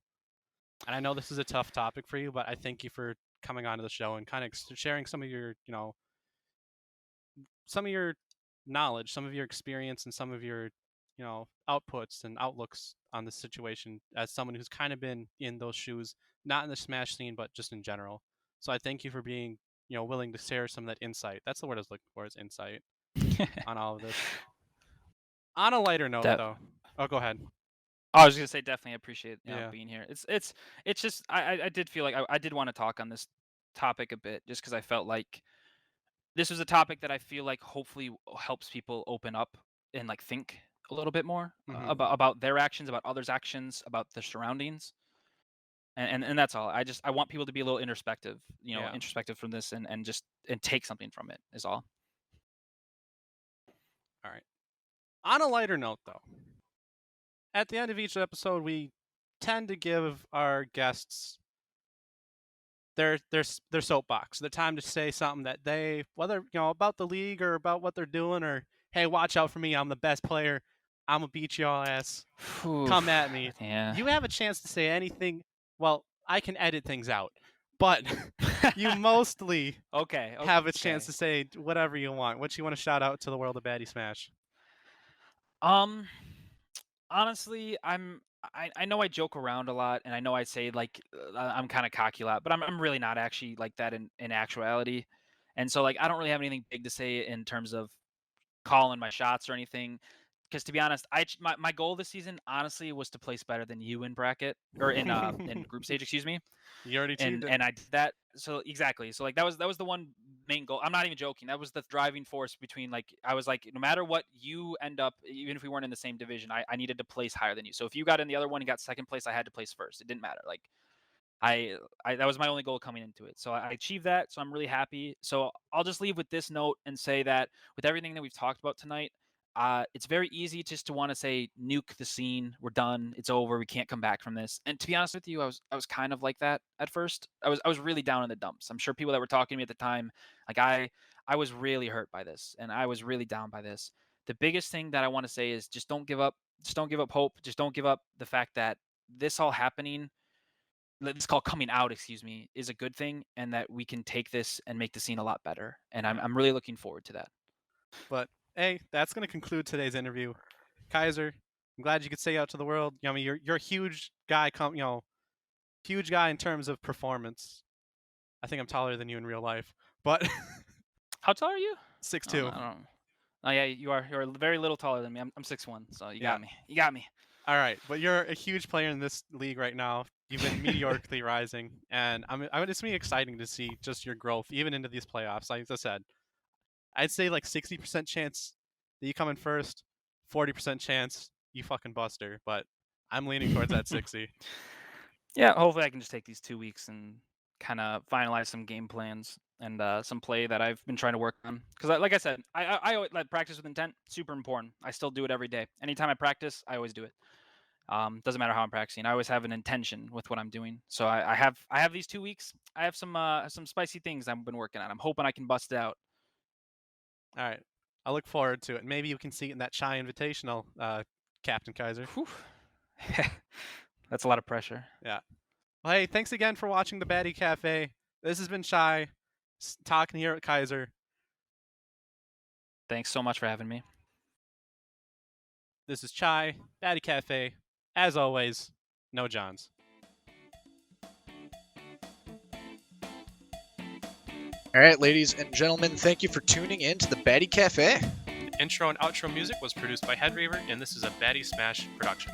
And I know this is a tough topic for you, but I thank you for coming onto the show and kind of sharing some of your, some of your knowledge, some of your experience, and some of your, outputs and outlooks on the situation as someone who's kind of been in those shoes, not in the Smash scene, but just in general. So I thank you for being, willing to share some of that insight. That's the word I was looking for, is insight on all of this. On a lighter note, though. Oh, go ahead. I was gonna say definitely appreciate being here. It's just I did feel like I did want to talk on this topic a bit just because I felt like this was a topic that I feel like hopefully helps people open up and like think a little bit more about their actions, about others' actions, about their surroundings. And that's all. I want people to be a little introspective, introspective from this and take something from it is all. All right. On a lighter note, though, at the end of each episode, we tend to give our guests their soapbox, the time to say something that they, whether about the league or about what they're doing, or hey, watch out for me, I'm the best player, I'm gonna beat y'all ass, come at me. Yeah. You have a chance to say anything. Well, I can edit things out, but you mostly have a chance to say whatever you want. What you want to shout out to the world of Baddy Smash? Honestly, I know I joke around a lot, and I know I say like I'm kind of cocky a lot, but I'm really not actually like that in actuality. And so like I don't really have anything big to say in terms of calling my shots or anything. Because to be honest, my goal this season honestly was to place better than you in bracket or in group stage, excuse me. You already achieved it. And I did that. So exactly. So like that was the one main goal. I'm not even joking. That was the driving force between like I was like no matter what you end up, even if we weren't in the same division, I needed to place higher than you. So if you got in the other one and got second place, I had to place first. It didn't matter. Like I that was my only goal coming into it. So I achieved that. So I'm really happy. So I'll just leave with this note and say that with everything that we've talked about tonight, it's very easy just to want to say nuke the scene. We're done. It's over. We can't come back from this. And to be honest with you, I was kind of like that at first. I was really down in the dumps. I'm sure people that were talking to me at the time, like I was really hurt by this, and I was really down by this. The biggest thing that I want to say is just don't give up. Just don't give up hope. Just don't give up the fact that this all happening, it's called coming out, excuse me, is a good thing, and that we can take this and make the scene a lot better. And I'm really looking forward to that. But hey, that's going to conclude today's interview. Kiszer, I'm glad you could say out to the world. I mean, you're a huge guy, huge guy in terms of performance. I think I'm taller than you in real life, but how tall are you? 6'2". Oh yeah, you're very little taller than me. I'm 6'1", so you got me. You got me. All right, but you're a huge player in this league right now. You've been meteorically rising, and it's gonna be exciting to see just your growth even into these playoffs. Like I said, I'd say like 60% chance that you come in first, 40% chance you fucking bust her, but I'm leaning towards that 60. Yeah, hopefully I can just take these 2 weeks and kind of finalize some game plans and some play that I've been trying to work on. Because like I said, I always like practice with intent, super important. I still do it every day. Anytime I practice, I always do it. Doesn't matter how I'm practicing. I always have an intention with what I'm doing. So I have these 2 weeks. I have some spicy things I've been working on. I'm hoping I can bust it out. All right. I look forward to it. Maybe you can see it in that Chai Invitational, Captain Kiszer. That's a lot of pressure. Yeah. Well, hey, thanks again for watching the Baddy Cafe. This has been Chai, talking here at Kiszer. Thanks so much for having me. This is Chai, Baddy Cafe. As always, no Johns. All right, ladies and gentlemen, thank you for tuning in to the Baddy Cafe. The intro and outro music was produced by Headreaver, and this is a Baddy Smash production.